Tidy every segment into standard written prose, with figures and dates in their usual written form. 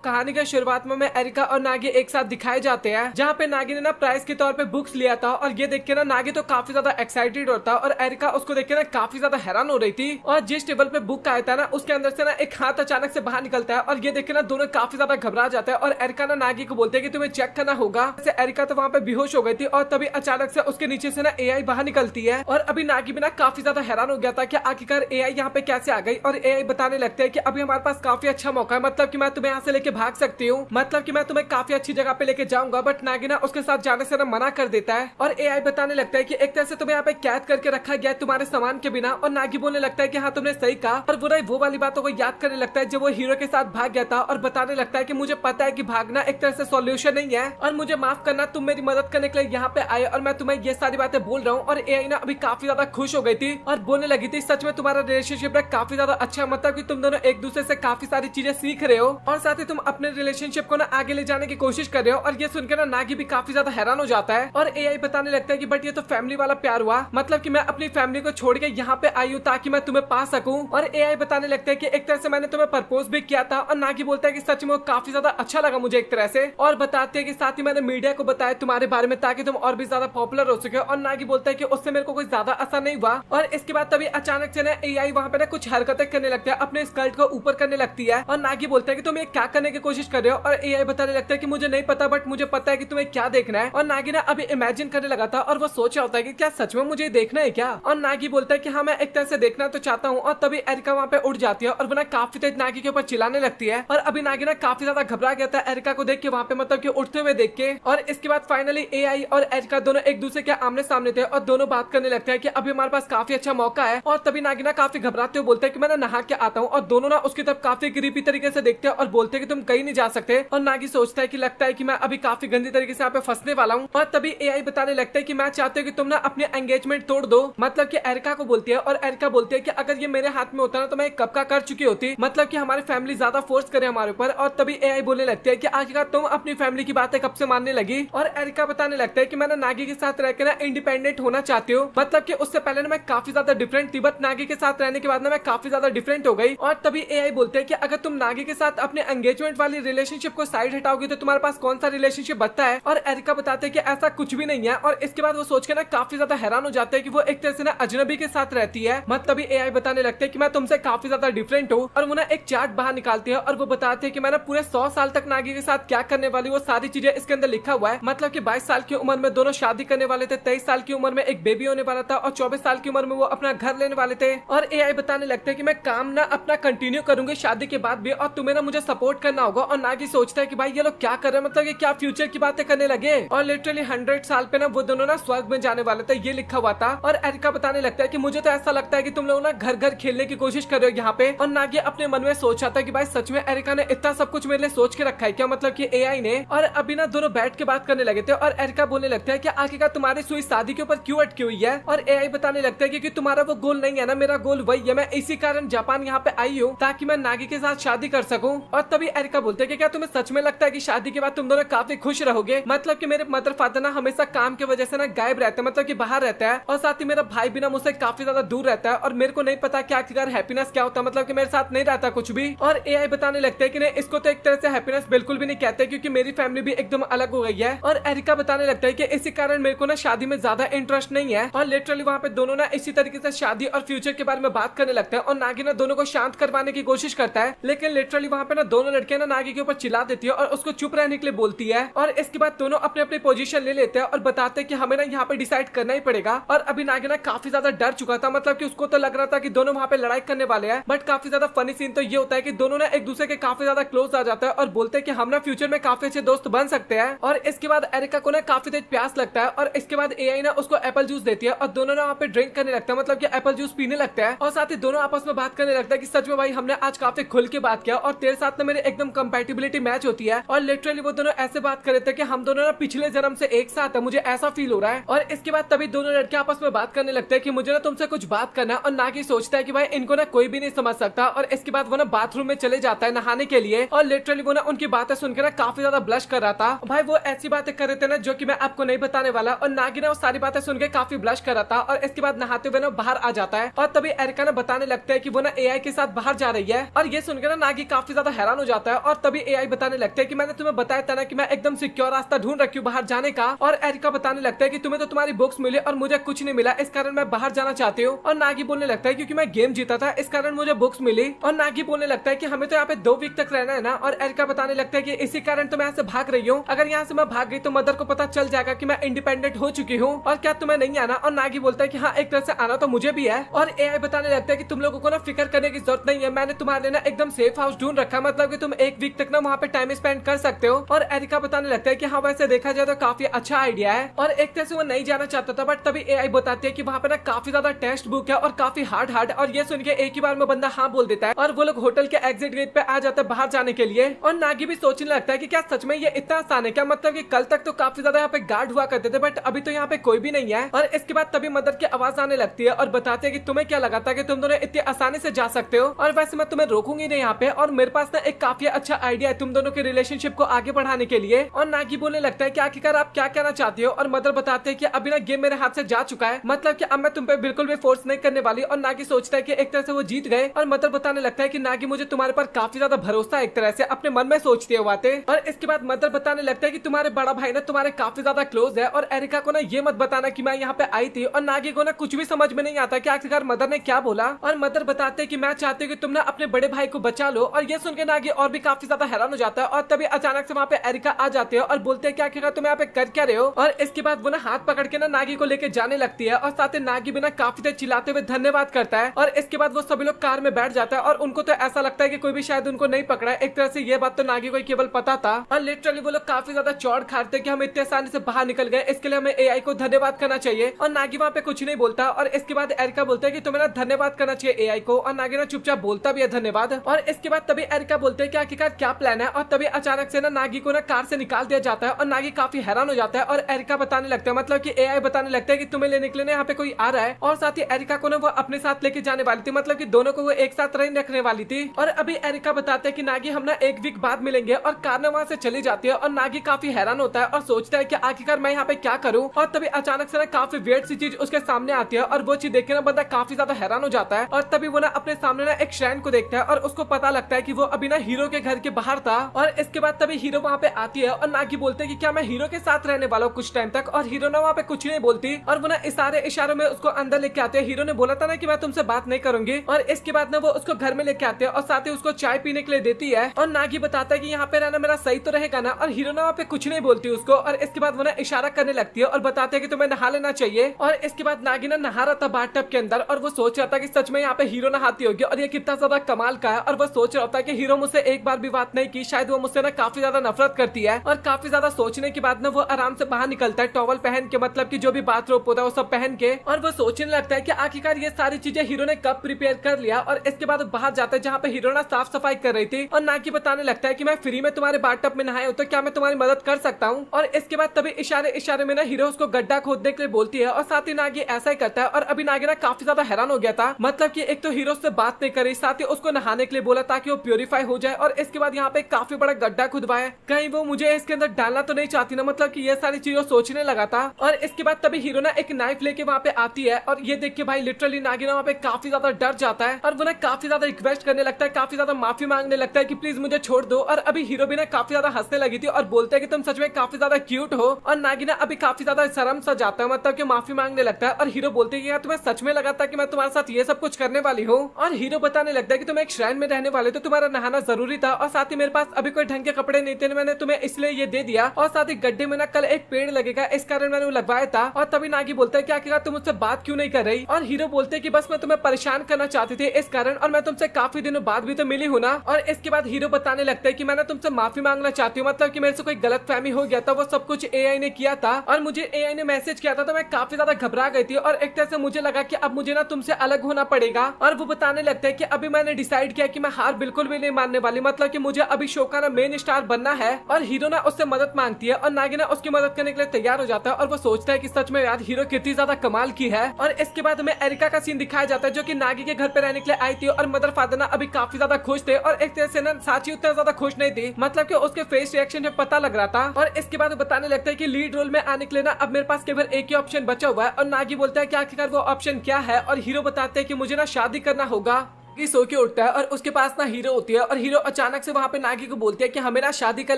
कहानी के शुरुआत में एरिका और नागी एक साथ दिखाए जाते हैं, जहाँ पे नागी ने ना प्राइज के तौर पे बुक्स लिया था। और ये देख के ना नागी तो काफी ज्यादा एक्साइटेड होता है और एरिका उसको देख के ना काफी ज्यादा हैरान हो रही थी। और जिस टेबल पे बुक आया था ना उसके अंदर से ना एक हाथ अचानक से बाहर निकलता है और ये देख के ना दोनों काफी ज्यादा घबरा जाते हैं। और एरिका ना नागी को बोलते है कि तुम्हें चेक करना होगा। एरिका तो वहाँ पे बेहोश हो गई थी और तभी अचानक से उसके नीचे से ना एआई बाहर निकलती है। और अभी नागी भी ना काफी ज्यादा हैरान हो गया था कि आखिरकार एआई यहाँ पे कैसे आ गई। और एआई बताने लगते हैं कि अभी हमारे पास काफी अच्छा मौका है, मतलब कि मैं तुम्हें यहाँ से लेके भाग सकती हूँ, मतलब कि मैं तुम्हें काफी अच्छी जगह पे लेके जाऊंगा। बट नागी ना उसके साथ जाने से ना मना कर देता है। और एआई बताने लगता है कि एक तरह से तुम्हें यहाँ पे कैद करके रखा गया है तुम्हारे सामान के बिना। और नागी बोलने लगता है कि हाँ तुमने सही कहा। और वो वाली बातों को याद करने लगता है जब वो हीरो के साथ भाग गया था और बताने लगता है कि मुझे पता है कि भागना एक तरह से सॉल्यूशन नहीं है और मुझे माफ करना, तुम मेरी मदद करने के लिए यहाँ पे आए और मैं तुम्हें ये सारी बातें बोल रहा हूँ। और एआई ना अभी काफी ज्यादा खुश हो गई थी और बोलने लगी थी सच में तुम्हारा रिलेशनशिप काफी ज्यादा अच्छा, मतलब कि तुम दोनों एक दूसरे से काफी सारी चीजें सीख रहे हो और साथ ही तुम अपने रिलेशनशिप को ना आगे ले जाने की कोशिश कर रहे हो। और ये सुनकर ना नागी भी काफी ज्यादा हैरान हो जाता है। और एआई बताने लगता है कि बट ये तो फैमिली वाला प्यार हुआ, मतलब कि मैं अपनी फैमिली को छोड़ के यहाँ पे आई हूँ ताकि मैं तुम्हें पा सकूं। और एआई बताने लगता है कि एक तरह से मैंने तुम्हें प्रपोज भी किया था। और नागी बोलता है कि सच में वो काफी ज्यादा अच्छा लगा मुझे एक तरह से। और बताते हैं कि साथ ही मैंने मीडिया को बताया तुम्हारे बारे में ताकि तुम और भी ज्यादा पॉपुलर हो सके। और नागी बोलता है कि उससे मेरे को कोई ज्यादा असर नहीं हुआ। और इसके बाद तभी अचानक से ना एआई वहाँ पे ना कुछ हरकतें करने लगता है, अपने स्कर्ट को ऊपर करने लगती है। और नागी बोलता है कि तुम ये क्या करने की कोशिश कर रहे हो। और एआई बताने लगता है कि मुझे नहीं पता बट मुझे पता है कि तुम्हें क्या देखना है। और नागी ना अभी इमेजिन करने लगा था और वो सोच रहा होता है कि क्या सच में मुझे देखना है क्या। और नागी बोलता है कि हाँ मैं एक तरह से देखना तो चाहता हूँ। और तभी एरिका वहाँ पे उड़ जाती है और वो ना काफी तेज नागी के ऊपर चिल्लाने लगती है। और अभी नागी ना काफी ज्यादा घबरा गया था एरिका को देख के वहाँ पे, मतलब कि उड़ते हुए देख के। और इसके बाद फाइनली एआई और एरिका दोनों एक दूसरे के आमने सामने थे और दोनों बात करने लगते हैं कि अभी हमारे पास काफी अच्छा मौका है। और तभी नागी ना काफी घबराते हुए बोलते हैं कि मैं नहा के आता हूँ। और दोनों ना उसकी तरफ काफी क्रीपी तरीके से देखते हैं और बोलते हैं कि तुम कहीं नहीं जा सकते। और नागी सोचता है कि लगता है कि मैं अभी काफी गंदी तरीके से यहाँ पे फंसने वाला हूँ। और तभी एआई बताने लगता है कि मैं चाहती हूँ कि तुम ना अपनी एंगेजमेंट तोड़ दो, मतलब कि एरिका को बोलती है। और एरिका बोलती है कि अगर ये मेरे हाथ में होता ना तो मैं कब का कर चुकी होती, मतलब कि हमारी फैमिली ज्यादा फोर्स करे हमारे ऊपर। और तभी एआई बोलने लगती है कि आखिरकार तुम अपनी फैमिली की बातें कब से मानने लगी। और एरिका बताने लगता है कि मैं नागी के साथ रहकर ना इंडिपेंडेंट होना चाहती हूँ, मतलब कि उससे पहले ना मैं काफी ज्यादा डिफरेंट थी बट नागी के साथ रहने के बाद ना मैं काफी ज्यादा डिफरेंट हो गई। और तभी एआई बोलते हैं कि अगर तुम नागी के साथ अपने एंगेजमेंट वाली रिलेशनशिप को साइड हटाओगी तो तुम्हारे पास कौन सा रिलेशनशिप बचता है। और एरिका बताते हैं कि ऐसा कुछ भी नहीं है। और इसके बाद वो सोच के ना काफी ज्यादा हैरान हो जाते हैं कि वो एक तरह से ना अजनबी के साथ रहती है। मतलब एआई बताने लगते हैं कि मैं तुमसे काफी ज्यादा डिफरेंट हूँ। और वो ना एक चार्ट बाहर निकालती है और वो बताते हैं कि मैं ना पूरे 100 साल तक नागी के साथ क्या करने वाली वो सारी चीजें इसके अंदर लिखा हुआ है। मतलब कि 22 साल की उम्र में दोनों शादी करने वाले थे, 23 साल की उम्र में एक बेबी होने वाला था और 24 साल की उम्र में वो अपना घर लेने वाले थे। और एआई बताने लगते हैं कि मैं काम ना अपना कंटिन्यू करूंगी शादी के बाद भी और तुम्हें ना मुझे सपोर्ट करना होगा। और नागी सोचता है कि भाई ये लोग क्या कर रहे हैं, मतलब ये क्या फ्यूचर की बातें करने लगे। और लिटरली 100 साल पे ना वो दोनों ना स्वर्ग में जाने वाले थे, ये लिखा हुआ था। और एरिका बताने लगता है कि मुझे तो ऐसा लगता है कि तुम लोग ना घर घर खेलने की कोशिश कर रहे हो यहाँ पे। और नागी अपने मन में सोचा था कि भाई सच में एरिका ने इतना सब कुछ मेरे लिए सोच के रखा है क्या, मतलब कि एआई ने। और अभी ना दोनों बैठ के बात करने लगे थे और एरिका बोलने लगता है कि आखिरकार तुम्हारी सुई शादी के ऊपर क्यों अटकी हुई है। और एआई बताने लगता है कि तुम्हारा वो गोल नहीं है ना, मेरा गोल वही है, मैं इसी कारण जापान यहाँ पे आई हूँ ताकि मैं नागी के साथ शादी कर सकूं। और तभी एरिका बोलते हैं कि क्या तुम्हें सच में लगता है कि शादी के बाद तुम दोनों काफी खुश रहोगे, मतलब कि मेरे मदर फादर ना हमेशा काम की वजह से ना गायब रहते हैं, मतलब कि बाहर रहता है। और साथ ही मेरा भाई भी ना मुझसे काफी ज्यादा दूर रहता है और मेरे को नहीं पता कि आखिरकार हैप्पीनेस क्या होता है, मतलब कि मेरे साथ नहीं रहता कुछ भी। और एआई बताने लगते हैं कि नहीं, इसको तो एक तरह से हैप्पीनेस बिल्कुल भी नहीं कहते क्योंकि मेरी फैमिली भी एकदम अलग हो गई है। और एरिका बताने लगता है कि इसी कारण मेरे को ना शादी में ज्यादा इंटरेस्ट नहीं है। और लिटरली वहाँ पे दोनों ना इसी तरीके से शादी और फ्यूचर के बारे में बात करने लगता है। और नागी ना दोनों को शांत करवाने की कोशिश करता है, लेकिन लिटरली वहाँ पे ना दोनों लड़कियां ना नागी के ऊपर चिल्ला देती है और उसको चुप रहने के लिए बोलती है। और इसके बाद दोनों अपने अपने पोजीशन ले लेते हैं और बताते हैं कि हमें ना यहाँ पे डिसाइड करना ही पड़ेगा। और अभी नागी ना काफी ज्यादा डर चुका था, मतलब कि उसको तो लग रहा था कि दोनों वहाँ पे लड़ाई करने वाले हैं। बट काफी ज्यादा फनी सीन तो ये होता है कि दोनों ना एक दूसरे के काफी ज्यादा क्लोज आ जाता है और बोलते हैं कि हम ना फ्यूचर में काफी अच्छे दोस्त बन सकते हैं। और इसके बाद एरिका को ना काफी तेज प्यास लगता है और इसके बाद एआई ना उसको एप्पल जूस देती है और दोनों ना वहाँ पे ड्रिंक करने लगता है, मतलब कि एप्पल जूस पीने लगता है। और साथ ही दोनों आपस में बात करने लगता है कि सच में भाई हमने आज काफी खुल के बात किया और तेरे साथ ना मेरे एकदम कंपैटिबिलिटी मैच होती है। और लिटरली वो दोनों ऐसे बात कर रहे थे कि हम दोनों ना पिछले जन्म से एक साथ है, मुझे ऐसा फील हो रहा है। और इसके बाद तभी दोनों लड़के आपस में बात करने लगते हैं कि मुझे ना तुमसे कुछ बात करना है। और नागी सोचता है कि भाई इनको ना कोई भी नहीं समझ सकता। और इसके बाद वो ना बाथरूम में चले जाता है नहाने के लिए और लिटरली वो ना उनकी बातें सुनकर ना काफी ज्यादा ब्लश कर रहा था। भाई वो ऐसी बातें कर रहे थे ना जो कि मैं आपको नहीं बताने वाला। और नागी ना वो सारी बातें सुनकर काफी ब्लश कर रहा था और इसके बाद नहाते हुए ना बाहर आ जाता है। और तभी एरिका ना बताने लगता है कि वो ना एआई के साथ बाहर जा रही है। और ये सुनकर ना नागी काफी ज्यादा हैरान हो जाता है है और तभी एआई बताने लगता है कि मैंने तुम्हें बताया था ना कि मैं एकदम सिक्योर रास्ता ढूंढ रखी हूँ बाहर जाने का। और एरिका बताने लगता है कि तुम्हें तो तुम्हारी बुक्स मिली और मुझे कुछ नहीं मिला, इस कारण मैं बाहर जाना चाहती हूँ। और नागी बोलने लगता है क्योंकि मैं गेम जीता था इस कारण मुझे बुक्स मिली। और नागी बोलने लगता है कि हमें तो यहाँ पे 2 वीक तक रहना है ना। और एरिका बताने लगता है कि इसी कारण तो मैं यहाँ से भाग रही हूँ, अगर यहाँ से मैं भाग गई तो मदर को पता चल जाएगा कि मैं इंडिपेंडेंट हो चुकी हूँ। और क्या तुम्हें नहीं आना? और नागी बोलता है कि हाँ, एक तरह से आना तो मुझे भी है। और एआई बताने लगता है कि तुम लोगों को ना फिक्र करने की जरूरत नहीं है, मैंने तुम्हारे लिए ना एकदम सेफ हाउस ढूंढ रखा, मतलब कि तुम 1 वीक तक ना वहाँ पे टाइम स्पेंड कर सकते हो। और एरिका बताने लगता है कि हाँ, वैसे देखा जाए तो काफी अच्छा आइडिया है। और एक तरह से वो नहीं जाना चाहता था, बट तभी एआई बताती है कि वहाँ पे ना काफी ज्यादा टेस्ट बुक है और काफी हार्ड। और ये सुन के एक ही बार में बंदा हाँ बोल देता है और वो लोग होटल के एग्जिट गेट पे आ जाते हैं बाहर जाने के लिए। और नागी भी सोचने लगता है कि क्या सच में ये इतना आसान है क्या? मतलब कि कल तक तो काफी ज्यादा यहाँ पे गार्ड हुआ करते थे, बट अभी तो यहाँ पे कोई भी नहीं है। और इसके बाद तभी मदर की आवाज आने लगती है और बताते हैं कि तुम्हें क्या लगा था कि तुम दोनों इतनी आसानी से जा सकते हो, और वैसे मैं तुम्हें रोकूंगी नहीं यहाँ पे। और मेरे पास ना एक काफी अच्छा आइडिया है तुम दोनों के रिलेशनशिप को आगे बढ़ाने के लिए। और नागी बोलने लगता है कि आखिरकार आप क्या कहना चाहती हो? और मदर बताते हैं कि अभी ना गेम मेरे हाथ से जा चुका है, मतलब कि अब मैं तुम पे बिल्कुल भी फोर्स नहीं करने वाली। और नागी सोचता है कि एक तरह से वो जीत गए। और मदर बताने लगता है कि नागी मुझे तुम्हारे पर काफी ज्यादा भरोसा है, एक तरह से अपने मन में सोचती है बातें। और इसके बाद मदर बताने लगता है कि तुम्हारे बड़ा भाई ना तुम्हारे काफी ज्यादा क्लोज है, और एरिका को ना ये मत बताना कि मैं यहाँ पे आई थी। और नागी को ना कुछ भी समझ में नहीं आता कि आखिरकार मदर ने क्या बोला। और मदर बताते हैं कि मैं चाहती हूँ कि तुम ना अपने बड़े भाई को बचा लो। और ये सुन के नागी और भी काफी ज्यादा हैरान हो जाता है। और तभी अचानक से वहाँ पे एरिका आ जाते हैं और बोलते हैं कि आखिरकार तुम यहाँ पे कर क्या रहे हो? और इसके बाद वो ना हाथ पकड़ के ना नागी को लेके जाने लगती है, और साथ ही नागी भी ना काफी देर चिल्लाते हुए धन्यवाद करता है। और इसके बाद वो सभी लोग कार में बैठ जाता है और उनको तो ऐसा लगता है कि कोई भी शायद उनको नहीं पकड़ा है। एक तरह से ये बात तो नागी को केवल पता था। और लिटरली वो लोग काफी ज्यादा चौड़ खाते कि हम इतने आसानी से बाहर निकल गए, इसके लिए हमें एआई को धन्यवाद करना चाहिए। और नागी वहाँ पे कुछ नहीं बोलता। और इसके बाद एरिका बोलता है कि तुम्हें ना धन्यवाद करना चाहिए एआई को। और नागी ना चुपचाप बोलता भी है धन्यवाद। और इसके बाद तभी एरिका बोलते हैं कि आखिरकार क्या प्लान है। और तभी अचानक से ना नागी को ना कार से निकाल दिया जाता है और नागी काफी हैरान हो जाता है। और एरिका बताने लगता है, मतलब कि एआई बताने लगता है कि तुम्हें लेने के लिए यहाँ पे कोई आ रहा है। और साथ ही एरिका को ना वो अपने साथ लेके जाने वाली थी, मतलब कि दोनों को वो एक साथ रखने वाली थी। और अभी एरिका बताते हैं कि नागी हम ना 1 वीक बाद मिलेंगे। और कार ना वहाँ से चली जाती है और नागी काफी हैरान होता है और सोचता है कि आखिरकार मैं यहाँ पे क्या करूँ। और तभी अचानक से ना काफी वियर्ड सी चीज उसके सामने आती है और वो चीज देख के ना बंदा काफी ज्यादा हैरान हो जाता है। और तभी वो ना अपने सामने ना एक श्राइन को देखता है और उसको पता लगता है कि वो अभी ना हीरो के घर के बाहर था। और इसके बाद तभी हीरो वहाँ पे आती है और नागी बोलते हैं कि क्या मैं हीरो के साथ रहने वाला हूँ कुछ टाइम तक। और हीरो ना वहाँ पे कुछ नहीं बोलती और वो ना इशारे इशारों में उसको अंदर लेके आते हैं। हीरो ने बोला था ना कि मैं तुमसे बात नहीं करूंगी। और इसके बाद ना वो उसको घर में लेके आते हैं और साथ ही उसको चाय पीने के लिए देती है। और नागी बताता है कि यहाँ पे रहना मेरा सही तो रहेगा ना। और हीरो ना वहाँ पे कुछ नहीं बोलती उसको। और इसके बाद वो ना इशारा करने लगती है और बताते हैं कि तुम्हें नहा लेना चाहिए। और इसके बाद नागी ना नहा रहा था बाथटब के अंदर और वो सोच रहा था कि सच में यहाँ पे हीरो नहाती होगी और ये कितना ज्यादा कमाल का है। और वो सोच रहा था कि हीरो मुझसे एक बार भी बात नहीं की, शायद वो मुझसे ना काफी ज्यादा नफरत करती है। और काफी ज्यादा सोचने के बाद ना वो आराम से बाहर निकलता है टॉवल पहन के, मतलब कि जो भी बाथरोब होता है वो सब पहन के। और वो सोचने लगता है कि आखिरकार ये सारी चीजें हीरो ने कब प्रिपेयर कर लिया। और इसके बाद बाहर जाता है जहाँ पे हीरो ना साफ सफाई कर रही थी। और नागी बताने लगता है कि मैं फ्री में तुम्हारे बाथटब में नहाया हूं, तो क्या मैं तुम्हारी मदद कर सकता हूँ? और इसके बाद तभी इशारे इशारे में ना हीरो उसको गड्ढा खोदने के लिए बोलती है और साथ ही नागी ऐसा ही करता है। और अभी नागी ना काफी ज्यादा हैरान हो गया था, मतलब कि एक तो हीरो से बात नहीं करी, साथ ही उसको नहाने के लिए बोला ताकि वो प्योरीफाई हो जाए। और इसके बाद यहाँ पे काफी बड़ा गड्ढा खुदवाया, कहीं वो मुझे इसके अंदर डालना तो नहीं चाहती ना, मतलब कि ये सारी चीजों सोचने लगा था। और इसके बाद तभी हीरो ना एक नाइफ लेके वहाँ पे आती है और ये देख के भाई लिटरली नागी ना वहाँ पे काफी ज्यादा डर जाता है और वो ना काफी ज्यादा रिक्वेस्ट करने लगता है, काफी ज्यादा माफी मांगने लगता है कि प्लीज मुझे छोड़ दो। और अभी हीरो भी ना काफी ज्यादा हंसने लगी थी और बोलते हैं कि तुम सच में काफी ज्यादा क्यूट हो। और नागी ना अभी काफी ज्यादा शर्म सा जाता है, मतलब कि माफी मांगने लगता है। और हीरो बोलते हैं कि यार तुम्हें सच में लगा था कि मैं तुम्हारे साथ ये सब कुछ करने वाली हूँ? और हीरो बताने लगता है कि तुम एक श्राइन में रहने वाले तो तुम्हारा नहाना जरूरी था, और साथ ही मेरे पास अभी कोई ढंग के कपड़े नहीं थे, मैंने तुम्हें इसलिए ये दे दिया। और साथ ही गड्ढे में ना कल एक पेड़ लगेगा, इस कारण मैंने वो लगवाया था। और तभी नागी बोलता है कि आखिरकार तुम मुझसे बात क्यों नहीं कर रही? और हीरो बोलते हैं कि बस मैं तुम्हें परेशान करना चाहती थी इस कारण, और मैं तुमसे काफी दिनों बाद भी तो मिली हूँ ना। और इसके बाद हीरो बताने लगता है कि मैंने तुमसे माफी मांगना चाहती हूँ, मतलब कि मेरे से कोई गलत फहमी हो गया था, वो सब कुछ एआई ने किया था और मुझे एआई ने मैसेज किया था, तो मैं काफी ज्यादा घबरा गई थी और एक तरह से मुझे लगा कि अब मुझे ना तुमसे अलग होना पड़ेगा। और वो बताने लगता है कि अभी मैंने डिसाइड किया कि मैं हार बिल्कुल भी नहीं मानने वाली, मतलब कि मुझे अभी शो का ना मेन स्टार बनना है। और हीरो ना उससे मदद मांगती है और नागी ना उसकी मदद करने के लिए तैयार हो जाता है और वो सोचता है कि सच में यार हीरो कितनी ज्यादा कमाल की है। और इसके बाद हमें एरिका का सीन दिखाया जाता है जो कि नागी के घर पे रहने के लिए आई थी और मदर फादर ना अभी काफी ज्यादा खुश थे और एक तरह से ना साची उतना ज्यादा खुश नहीं थी, मतलब कि उसके फेस रिएक्शन से पता लग रहा था। और इसके बाद बताने लगता है कि लीड रोल में आने के लिए ना अब मेरे पास केवल एक ही ऑप्शन बचा हुआ है। और नागी बोलता है कि आखिरकार वो ऑप्शन क्या है? और हीरो बताते हैं कि मुझे ना शादी करना होगा। नागी सो के उठता है और उसके पास ना हीरो होती है और हीरो अचानक से वहां पे नागी को बोलती है कि हमें ना शादी कर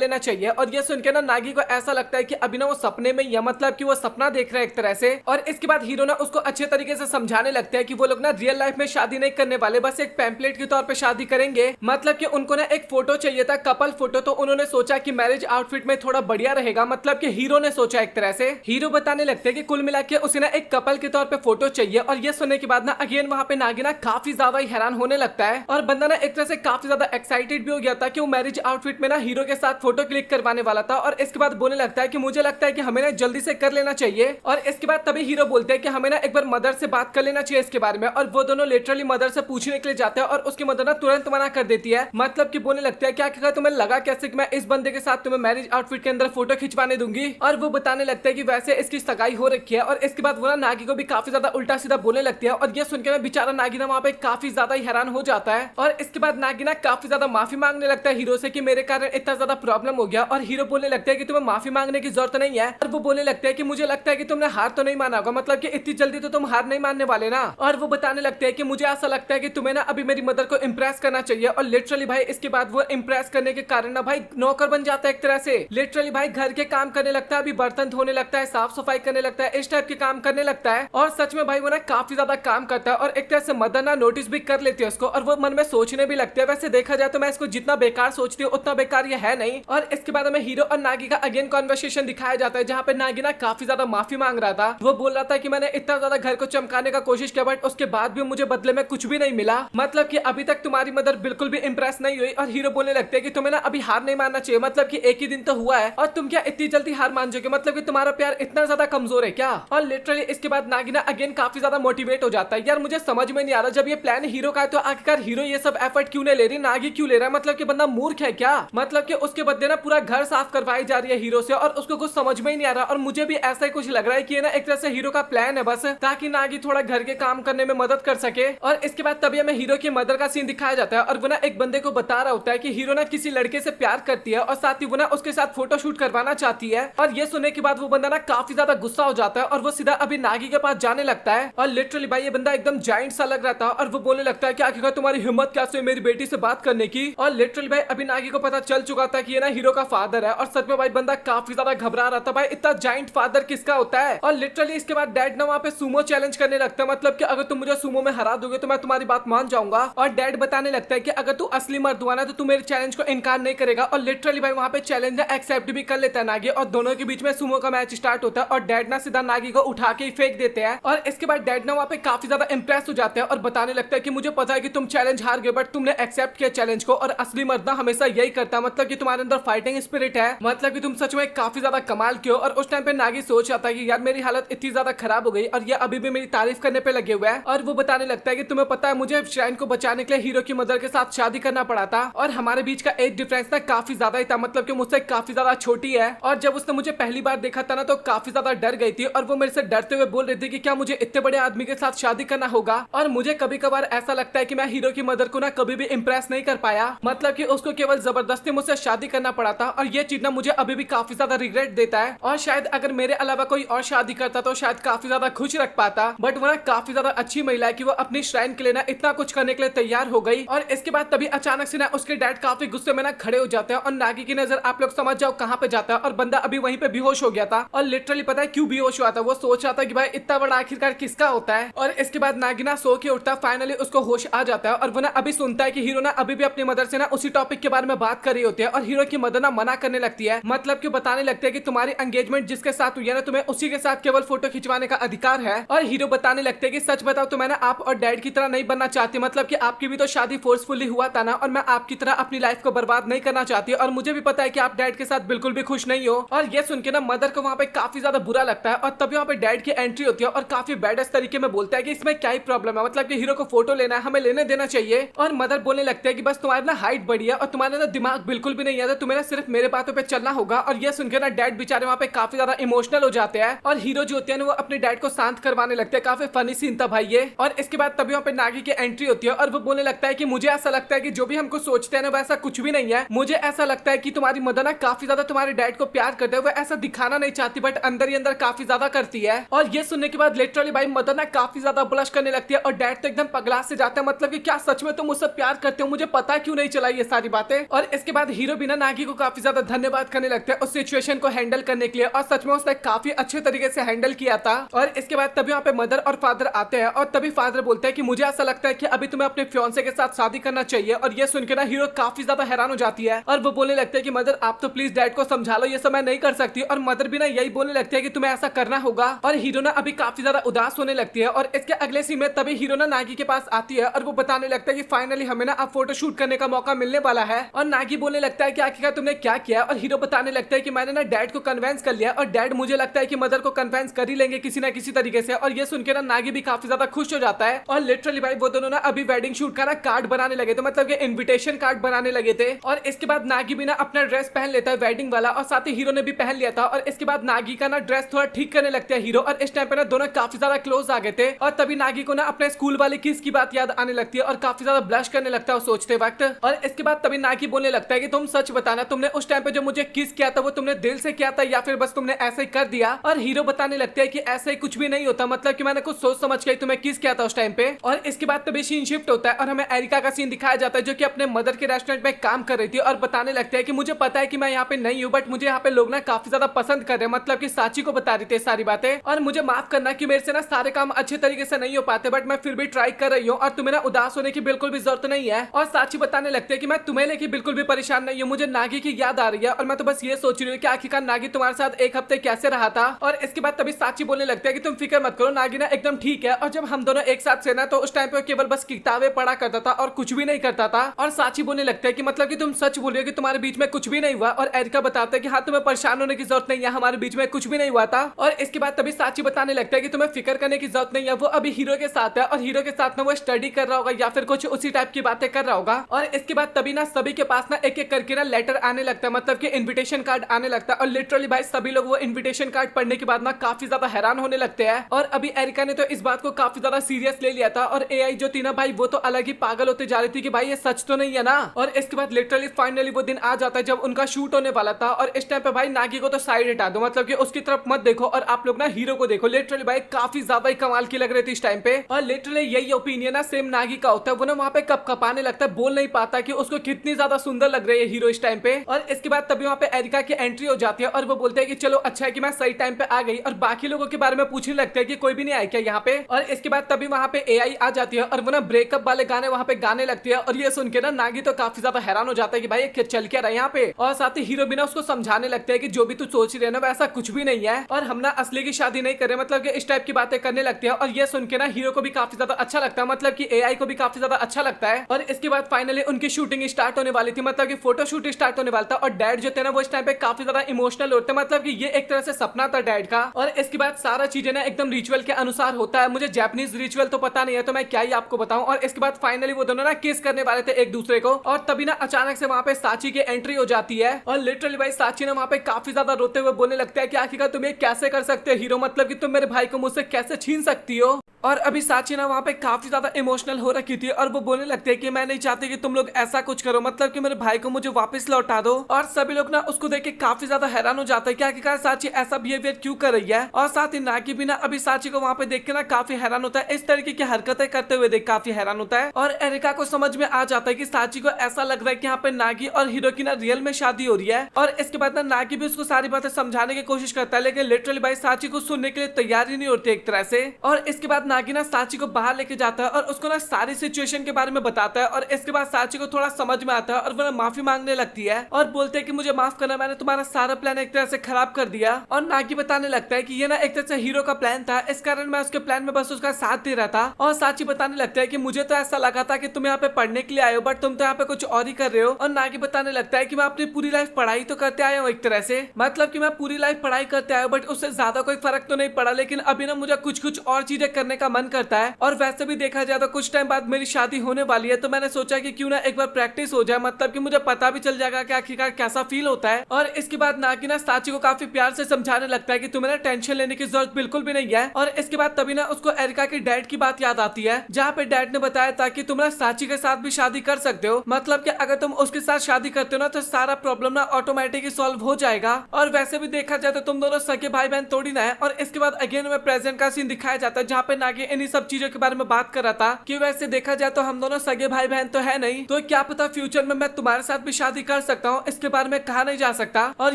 लेना चाहिए। और ये सुन के ना नागी को ऐसा लगता है कि अभी ना वो सपने में, या मतलब कि वो सपना देख रहा है एक तरह से। और इसके बाद हीरो ना उसको अच्छे तरीके से समझाने लगता है कि वो लोग ना रियल लाइफ में शादी नहीं करने वाले, बस एक पैम्पलेट के तौर पे शादी करेंगे। मतलब कि उनको ना एक फोटो चाहिए था, कपल फोटो, तो उन्होंने सोचा कि मैरिज आउटफिट में थोड़ा बढ़िया रहेगा। मतलब कि हीरो ने सोचा एक तरह से। हीरो बताने लगते हैं कि कुल मिला के उसे ना एक कपल के तौर पे फोटो चाहिए। और ये सुनने के बाद ना अगेन वहां पे नागी ना काफी ज्यादा हैरान होने लगता है और बंदा ना एक तरह से काफी ज्यादा एक्साइटेड भी हो गया था कि वो मैरिज आउटफिट में ना हीरो के साथ फोटो क्लिक करवाने वाला था। और इसके बाद बोलने लगता है कि मुझे लगता है कि हमें ना जल्दी से कर लेना चाहिए। और इसके बाद तभी हीरो बोलते हैं कि हमें ना एक बार मदर से बात कर लेना चाहिए इसके बारे में। और वो दोनों लिटरली मदर से पूछने के लिए जाते हैं और उसकी मदर ना तुरंत मना कर देती है। मतलब कि बोलने लगता है क्या क्या तुम्हें लगा कैसे कि मैं इस बंदे के साथ तुम्हें मैरिज आउटफिट के अंदर फोटो खिंचवाने दूंगी। और वो बताने लगता है कि वैसे इसकी सगाई हो रखी है। और इसके बाद वो ना नागी को भी काफी ज्यादा उल्टा सीधा बोलने लगती है। और ये सुनकर ना बेचारा नागी ना वहाँ पे काफी ज्यादा हैरान हो जाता है। और इसके बाद नागी ना काफी ज्यादा माफी मांगने लगता है हीरो से कि मेरे कारण इतना ज्यादा प्रॉब्लम हो गया। और हीरो बोलने लगता है कि तुम्हें माफी मांगने की जरूरत नहीं है। और वो बोलने लगता है कि मुझे लगता है कि तुमने हार तो नहीं माना होगा, मतलब कि इतनी जल्दी तो तुम हार नहीं मानने वाले ना। और वो बताने लगते हैं कि मुझे ऐसा लगता है कि तुम्हें ना अभी मेरी मदर को इम्प्रेस करना चाहिए। और लिटरली भाई इसके बाद वो इम्प्रेस करने के कारण ना भाई नौकर बन जाता है एक तरह से। लिटरली भाई घर के काम करने लगता है, अभी बर्तन धोने लगता है, साफ सफाई करने लगता है, इस टाइप के काम करने लगता है। और सच में भाई वो ना काफी ज्यादा काम करता है। और एक तरह से मदर ना नोटिस भी कर लेती है उसको और वो मन में सोचने भी लगती है। वैसे देखा जाए तो मैं इसको जितना बेकार सोचती हूँ उतना बेकार ये है नहीं। और इसके बाद हमें हीरो और नागी का अगेन कॉन्वर्सेशन दिखाया जाता है जहाँ पे नागी ना काफी ज्यादा माफी मांग रहा था। वो बोल रहा था कि मैंने इतना ज्यादा घर को चमकाने का कोशिश किया बट उसके बाद भी मुझे बदले में कुछ भी नहीं मिला, मतलब कि अभी तक तुम्हारी मदर बिल्कुल भी इंप्रेस नहीं हुई। और हीरो बोलने लगते हैं कि तुम्हें ना अभी हार नहीं मानना चाहिए, मतलब कि एक ही दिन तो हुआ है और तुम क्या इतनी जल्दी हार मान जाओगे, मतलब कि तुम्हारा प्यार इतना ज्यादा कमजोर है क्या। और लिटरली इसके बाद नागी ना अगेन काफी ज्यादा मोटिवेट हो जाता है। यार मुझे समझ में नहीं आ रहा, जब ये प्लान हीरो का है तो आखिरकार हीरो ये सब एफर्ट क्यों नहीं ले रही, नागी क्यों ले रहा है। मतलब कि बंदा मूर्ख है क्या, मतलब कि उसके बदले ना पूरा घर साफ करवाई जा रही है हीरो से और उसको कुछ समझ में ही नहीं आ रहा। और मुझे भी ऐसा ही कुछ लग रहा है कि ये ना एक तरह से हीरो का प्लान है बस, ताकि नागी थोड़ा घर के काम करने में मदद कर सके। और इसके बाद तभी हमें हीरो की मदर का सीन दिखाया जाता है और वो ना एक बंदे को बता रहा होता है कि हीरो ना किसी लड़के से प्यार करती है और साथ ही वो ना उसके साथ फोटो शूट करवाना चाहती है। और ये सुनने के बाद वो बंदा ना काफी ज्यादा गुस्सा हो जाता है और वो सीधा अभी नागी के पास जाने लगता है। और लिटरली भाई ये बंदा एकदम जाइंट सा लग रहा था और वो बोलने लगता है कि आखिरकार तुम्हारी हिम्मत कैसे मेरी बेटी से बात करने की। और लिटरली भाई अभी नागी को पता चल चुका था कि ये ना हीरो का फादर है। और सच में भाई बंदा काफी ज्यादा घबरा रहा था, भाई इतना जाइंट फादर किसका होता है। और लिटरली इसके बाद डैड ना वहाँ पे सुमो चैलेंज करने लगता है, मतलब कि अगर तुम मुझे सुमो में हरा दोगे तो मैं तुम्हारी बात मान जाऊंगा। और डैड बताने लगता है कि अगर तू असली मर्द हुआ ना तो तू मेरे चैलेंज को इनकार नहीं करेगा। और लिटरली भाई वहाँ पे चैलेंज एक्सेप्ट भी कर लेता है नागी और दोनों के बीच में सुमो का मैच स्टार्ट होता है। और डैड ना सीधा नागी को उठा के फेंक देते हैं। और इसके बाद डैड ना वहाँ पे काफी ज्यादा इंप्रेस हो जाते हैं और बताने लगता है कि मुझे पता है कि तुम चैलेंज हार गए बट तुमने एक्सेप्ट किया चैलेंज को। और असली मर्द ना हमेशा यही करता है, मतलब कि तुम्हारे अंदर फाइटिंग स्पिरिट है, मतलब कि तुम सच में काफी ज्यादा कमाल किए हो। और उस टाइम पे नागी सोच रहा था कि यार मेरी हालत इतनी ज्यादा खराब हो गई और ये अभी भी मेरी तारीफ करने पे लगे हुए हैं। और वो बताने लगता है कि तुम्हें पता है मुझे श्राइन को बचाने के लिए हीरो की मदर के साथ शादी करना पड़ा था और हमारे बीच का एज डिफरेंस ना काफी ज्यादा ही था, मतलब कि मुझसे काफी ज्यादा छोटी है। और जब उसने मुझे पहली बार देखा था ना तो काफी ज्यादा डर गई थी और वो मेरे से डरते हुए बोल रही थी कि क्या मुझे इतने बड़े आदमी के साथ शादी करना होगा। और मुझे कभी कभार ऐसा लगता है कि मैं हीरो की मदर को ना कभी भी इंप्रेस नहीं कर पाया, मतलब कि उसको केवल जबरदस्ती मुझसे शादी करना पड़ा था। और ये चीज ना मुझे अभी भी काफी ज्यादा रिग्रेट देता है। और शायद अगर मेरे अलावा कोई और शादी करता तो शायद काफी ज्यादा खुश रख पाता, बट वो ना काफी ज्यादा अच्छी महिला है कि वो अपनी श्राइन के लिए ना इतना कुछ करने के लिए तैयार हो गई। और इसके बाद तभी अचानक से ना उसके डैड काफी गुस्से में ना खड़े हो जाते हैं और नागी की नजर आप लोग समझ जाओ कहाँ पे जाता है। और बंदा अभी वहीं पे बेहोश हो गया था और लिटरली पता है क्यों बेहोश हुआ था, वो सोच रहा था कि भाई इतना बड़ा आखिरकार किसका होता है। और इसके बाद नागी ना सो के उठता है, फाइनली उसको होश आ जाता है और वो ना अभी सुनता है कि हीरो ना अभी भी अपनी मदर से ना उसी टॉपिक के बारे में बात कर रही होती है। और हीरो की मदर ना मना करने लगती है, मतलब कि बताने लगते हैं कि तुम्हारी एंगेजमेंट जिसके साथ हुई है ना तुम्हें उसी के साथ केवल फोटो खिंचवाने का अधिकार है। और हीरो बताने लगते हैं कि सच बताओ तो मैं ना आप और डैड की तरह नहीं बनना चाहती, मतलब कि आपकी भी तो शादी फोर्सफुली हुआ था ना और मैं आपकी तरह अपनी लाइफ को बर्बाद नहीं करना चाहती। और मुझे भी पता है कि आप डैड के साथ बिल्कुल भी खुश नहीं हो। और ये सुन के ना मदर को वहाँ पे काफी ज्यादा बुरा लगता है और तभी वहाँ पे डैड की एंट्री होती है और काफी बैडेस्ट तरीके में बोलता है कि इसमें क्या ही प्रॉब्लम है, मतलब कि हीरो को फोटो लेना है, हमें लेने देना चाहिए। और मदर बोलने लगते हैं कि बस तुम्हारी ना हाइट बढ़ी है और तुम्हारे ना दिमाग बिल्कुल भी नहीं है, तो तुम्हें ना सिर्फ मेरे बातों पे चलना होगा। और ये सुनकर ना डैड बेचारे वहाँ पे काफी ज्यादा इमोशनल हो जाते हैं और हीरो जो होते हैं वो अपने डैड को शांत करवाने लगते हैं। काफी फनी सीन था भाई ये। और इसके बाद तभी वहाँ पे नागी की एंट्री होती है और वो बोलने लगता है कि मुझे ऐसा लगता है कि जो भी हमको सोचते हैं ना वैसा कुछ भी नहीं है। मुझे ऐसा लगता है कि तुम्हारी मदर ना काफी ज्यादा तुम्हारे डैड को प्यार करते हैं, वो ऐसा दिखाना नहीं चाहती बट अंदर ही अंदर काफी ज्यादा करती है। और ये सुनने के बाद लिटरली भाई मदर ना काफी ज्यादा ब्लश करने लगती है और डैड तो एकदम पगला से जाता है, मतलब कि क्या सच में तुम मुझसे प्यार करते हो, मुझे पता क्यों नहीं चला ये सारी बातें। और इसके बाद हीरो भी ना नागी को काफी ज्यादा धन्यवाद करने लगते हैं उस सिचुएशन को हैंडल करने के लिए, और सच में उसने काफी अच्छे तरीके से हैंडल किया था। और इसके बाद तभी वहाँ पे मदर और फादर आते हैं और तभी फादर बोलते हैं कि मुझे ऐसा लगता है कि अभी तुम्हें अपने फियांसे के साथ शादी करना चाहिए। और ये सुनकर ना हीरो काफी ज्यादा हैरान हो जाती है और वो बोलने लगते हैं कि मदर आप तो प्लीज डैड को समझा लो, ये सब मैं नहीं कर सकती। और मदर भी ना यही बोलने लगती है कि तुम्हें ऐसा करना होगा। और हीरो ना अभी काफी ज्यादा उदास होने लगती है। और इसके अगले सीन में तभी हीरो ना नागी के पास आती है और वो बताने लगता है कि फाइनली हमें ना अब फोटो शूट करने का मौका मिलने वाला है। और नागी बोलने लगता है कि आखिरकार तुमने क्या किया। और हीरो बताने लगता है कि मैंने ना डैड को कन्वेंस कर लिया और डैड मुझे लगता है कि मदर को कन्वेंस कर ही लेंगे किसी ना किसी तरीके से। और ये सुनकर ना नागी भी काफी ज्यादा खुश हो जाता है। और लिटरली भाई वो दोनों ना अभी वेडिंग शूट का ना कार्ड बनाने लगे थे, मतलब कि इनविटेशन कार्ड बनाने लगे थे। और इसके बाद नागी भी ना अपना ड्रेस पहन लेता है वेडिंग वाला, और साथ ही हीरो ने भी पहन लिया था। और इसके बाद नागी का ना ड्रेस थोड़ा ठीक करने लगता है हीरो। और इस टाइम पे ना दोनों काफी ज्यादा क्लोज आ गए थे। और तभी नागी को ना अपने स्कूल वाली किस की बात याद आने लगती है और काफी ज्यादा ब्लश करने लगता है सोचते वक्त। और इसके बाद तभी नागी बोलने लगता है कि तुम सच बताना, तुमने उस टाइम पे जो मुझे किस किया था वो तुमने दिल से किया था या फिर बस तुमने ऐसे ही कर दिया। और हीरो बताने लगता है कि ऐसे ही कुछ भी नहीं होता, मतलब कि मैंने कुछ सोच समझ के तुम्हें किस किया था उस टाइम पे। और इसके बाद तभी सीन शिफ्ट होता है और हमें एरिका का सीन दिखाया जाता है जो कि अपने मदर के रेस्टोरेंट में काम कर रही थी। और बताने लगते हैं कि मुझे पता है कि मैं यहाँ पे नहीं हूँ, बट मुझे यहाँ पे लोग ना काफी ज्यादा पसंद कर रहे हैं, मतलब कि साची को बता रही थी सारी बातें। और मुझे माफ करना कि मेरे से ना सारे काम अच्छे तरीके से नहीं हो पाते, बट मैं फिर भी ट्राई कर रही हूँ और तुम्हें ना उदास होने की बिल्कुल भी जरूरत नहीं है। और साची बताने लगते हैं कि मैं तुम्हें लेके बिल्कुल भी परेशान नहीं हूँ, मुझे नागी की याद आ रही है और मैं तो बस ये सोच रही हूँ कि आखिरकार नागी तुम्हारे साथ एक हफ्ते कैसे रहा था। और इसके बाद तभी साची बोलने लगते हैं कि तुम फिक्र मत करो, नागी ना एकदम ठीक है। और जब हम दोनों एक साथ से ना तो उस टाइम पे केवल बस किताबें पढ़ा करता था और कुछ भी नहीं करता था। और साची बोलने लगता है कि मतलब कि तुम सच बोल रहे हो कि तुम्हारे बीच में कुछ भी नहीं हुआ। और एरिका बताता है कि हाँ तुम्हें परेशान होने की जरूरत नहीं है, हमारे बीच में कुछ भी नहीं हुआ था। और इसके बाद तभी साची बताने लगता है कि तुम्हें फिक्र करने की जरूरत नहीं है, वो अभी हीरो के साथ है और हीरो के साथ ना वो स्टडी कर रहा होगा या फिर कुछ उसी टाइप की बातें कर रहा होगा। और इसके बाद तभी ना सभी के पास ना एक एक करके ना लेटर आने लगता है, मतलब कि इन्विटेशन कार्ड आने लगता है। और लिटरली भाई सभी लोग वो इन्विटेशन कार्ड पढ़ने के बाद ना काफी ज्यादा हैरान होने लगते हैं। और अभी एरिका ने तो इस बात को काफी ज्यादा सीरियस ले लिया था और एआई जो थी ना भाई वो तो अलग ही पागल होते जा रही थी कि भाई ये सच तो नहीं है ना। और इसके बाद लिटरली फाइनली वो दिन आ जाता है जब उनका शूट होने वाला था। और इस टाइम पे भाई नागी को तो साइड हटा दो, मतलब कि उसकी तरफ मत देखो और आप लोग ना हीरो को देखो। लिटरली भाई काफी ज्यादा ही कमाल की लग रही थी इस टाइम पे। और लिटरली यही ओपिनियन ना सेम नागी का होता है, वो ना वहाँ पे कप कपाने लगता है, बोल नहीं पाता कि उसको कितनी ज्यादा सुंदर लग रही है हीरो इस टाइम पे। और इसके बाद तभी वहाँ पे एरिका की एंट्री हो जाती है और वो बोलते हैं कि चलो अच्छा है कि मैं सही टाइम पे आ गई। और बाकी लोगों के बारे में पूछने लगते हैं कि कोई भी नहीं आया क्या यहाँ पे। और इसके बाद तभी वहाँ पे एआई आ जाती है और वो ना ब्रेकअप वाले गाने वहाँ पे गाने लगती है। और ये सुन के ना नागी तो काफी ज्यादा हैरान हो जाता है कि भाई ये चल क्या रहा है यहाँ पे। और साथ ही हीरो भी ना उसको समझाने लगते हैं कि जो भी तू सोच रही है ना वैसा कुछ भी नहीं है और हम ना असली की शादी नहीं कर रहे, मतलब कि इस टाइप की बातें करने लगते हैं। और ये सुन के ना हीरो को भी काफी ज्यादा अच्छा लगता है, मतलब कि एआई को भी काफी ज्यादा अच्छा लगता है। और इसके बाद फाइनली उनकी शूटिंग स्टार्ट होने वाली थी, मतलब कि फोटो शूट स्टार्ट होने वाला था। और डैड जो थे ना वो इस टाइम पे काफी ज्यादा इमोशनल होते हैं, मतलब कि ये एक तरह से सपना था डैड का। और इसके बाद सारा चीजें ना एकदम रिचुअल के अनुसार होता है, मुझे जापानीज रिचुअल तो पता नहीं है तो मैं क्या ही आपको बताऊं। और इसके बाद फाइनली वो दोनों ना किस करने वाले थे एक दूसरे को। और तभी ना अचानक से वहां पे साची की एंट्री हो जाती है और लिटरली भाई साची ने वहां पे काफी ज्यादा रोते हुए बोलने लगता है कि आखिरकार तुम ये कैसे कर सकते हो हीरो, मतलब कि तुम मेरे भाई को मुझसे कैसे छीन सकती हो। और अभी साची ना वहाँ पे काफी ज्यादा इमोशनल हो रखी थी और वो बोलने लगते हैं कि मैं नहीं चाहती कि तुम लोग ऐसा कुछ करो, मतलब कि मेरे भाई को मुझे वापस लौटा दो। और सभी लोग ना उसको देख के काफी ज्यादा हैरान हो जाते हैं कि आखिरकार साची ऐसा बिहेवियर क्यों कर रही है। और साथ ही नागी भी ना अभी साची को वहाँ पे देख के ना काफी हैरान होता है, इस तरीके की हरकतें करते हुए देख काफी हैरान होता है। और एरिका को समझ में आ जाता है कि साची को ऐसा लग रहा है कि यहाँ पे नागी और हीरो की ना रियल में शादी हो रही है। और इसके बाद ना नागी भी उसको सारी बातें समझाने की कोशिश करता है, लेकिन लिटरली भाई साची को सुनने के लिए तैयार ही नहीं होती एक तरह से। और इसके बाद नागी ना साची को बाहर लेके जाता है और उसको ना सारी सिचुएशन के बारे में बताता है। और इसके बाद साची को थोड़ा समझ में आता है और वो ना माफी मांगने लगती है और बोलते हैं कि मुझे माफ करना, मैंने तुम्हारा सारा प्लान एक तरह से खराब कर दिया। और नागी बताने लगता है कि ये ना एक तरह से हीरो का प्लान था, इस कारण मैं उसके प्लान में बस उसका साथ दे रहा था। और साची बताने लगता है कि मुझे तो ऐसा लगा था कि तुम यहाँ पे पढ़ने के लिए आए हो, बट तुम तो यहाँ पे कुछ और ही कर रहे हो। और नागी बताने लगता है कि मैं अपनी पूरी लाइफ पढ़ाई तो करते आया हूँ एक तरह से, मतलब कि मैं पूरी लाइफ पढ़ाई करते आया हूँ, बट उससे ज्यादा कोई फर्क तो नहीं पड़ा, लेकिन अभी ना मुझे कुछ कुछ और चीजें करने का मन करता है। और वैसे भी देखा जाए तो कुछ टाइम बाद मेरी शादी होने वाली है, तो मैंने सोचा कि क्यों ना एक बार प्रैक्टिस हो जाए, मतलब कि मुझे पता भी चल जाएगा कि आखिरकार कैसा फील होता है। और इसके बाद नागी ना साची को काफी प्यार से समझाने लगता है कि तुम्हें ना टेंशन लेने की जरूरत बिल्कुल भी नहीं है। और इसके बाद तभी ना उसको एरिका के डैड की बात याद आती है, जहाँ पे डैड ने बताया था कि तुम ना साची के साथ भी शादी कर सकते हो, मतलब कि अगर तुम उसके साथ शादी करते हो ना तो सारा प्रॉब्लम ना ऑटोमेटिकली सॉल्व हो जाएगा। और वैसे भी देखा जाए तो तुम दोनों सगे भाई बहन थोड़ी ना है। और इसके बाद अगेन में प्रेजेंट का सीन दिखाया जाता है, जहाँ पे नागी इन्हीं सब चीजों के बारे में बात कर रहा था कि वैसे देखा जाए तो हम दोनों सगे भाई बहन तो है नहीं, तो क्या पता फ्यूचर में मैं तुम्हारे साथ भी शादी कर सकता हूँ, इसके बारे में कहा नहीं जा सकता। और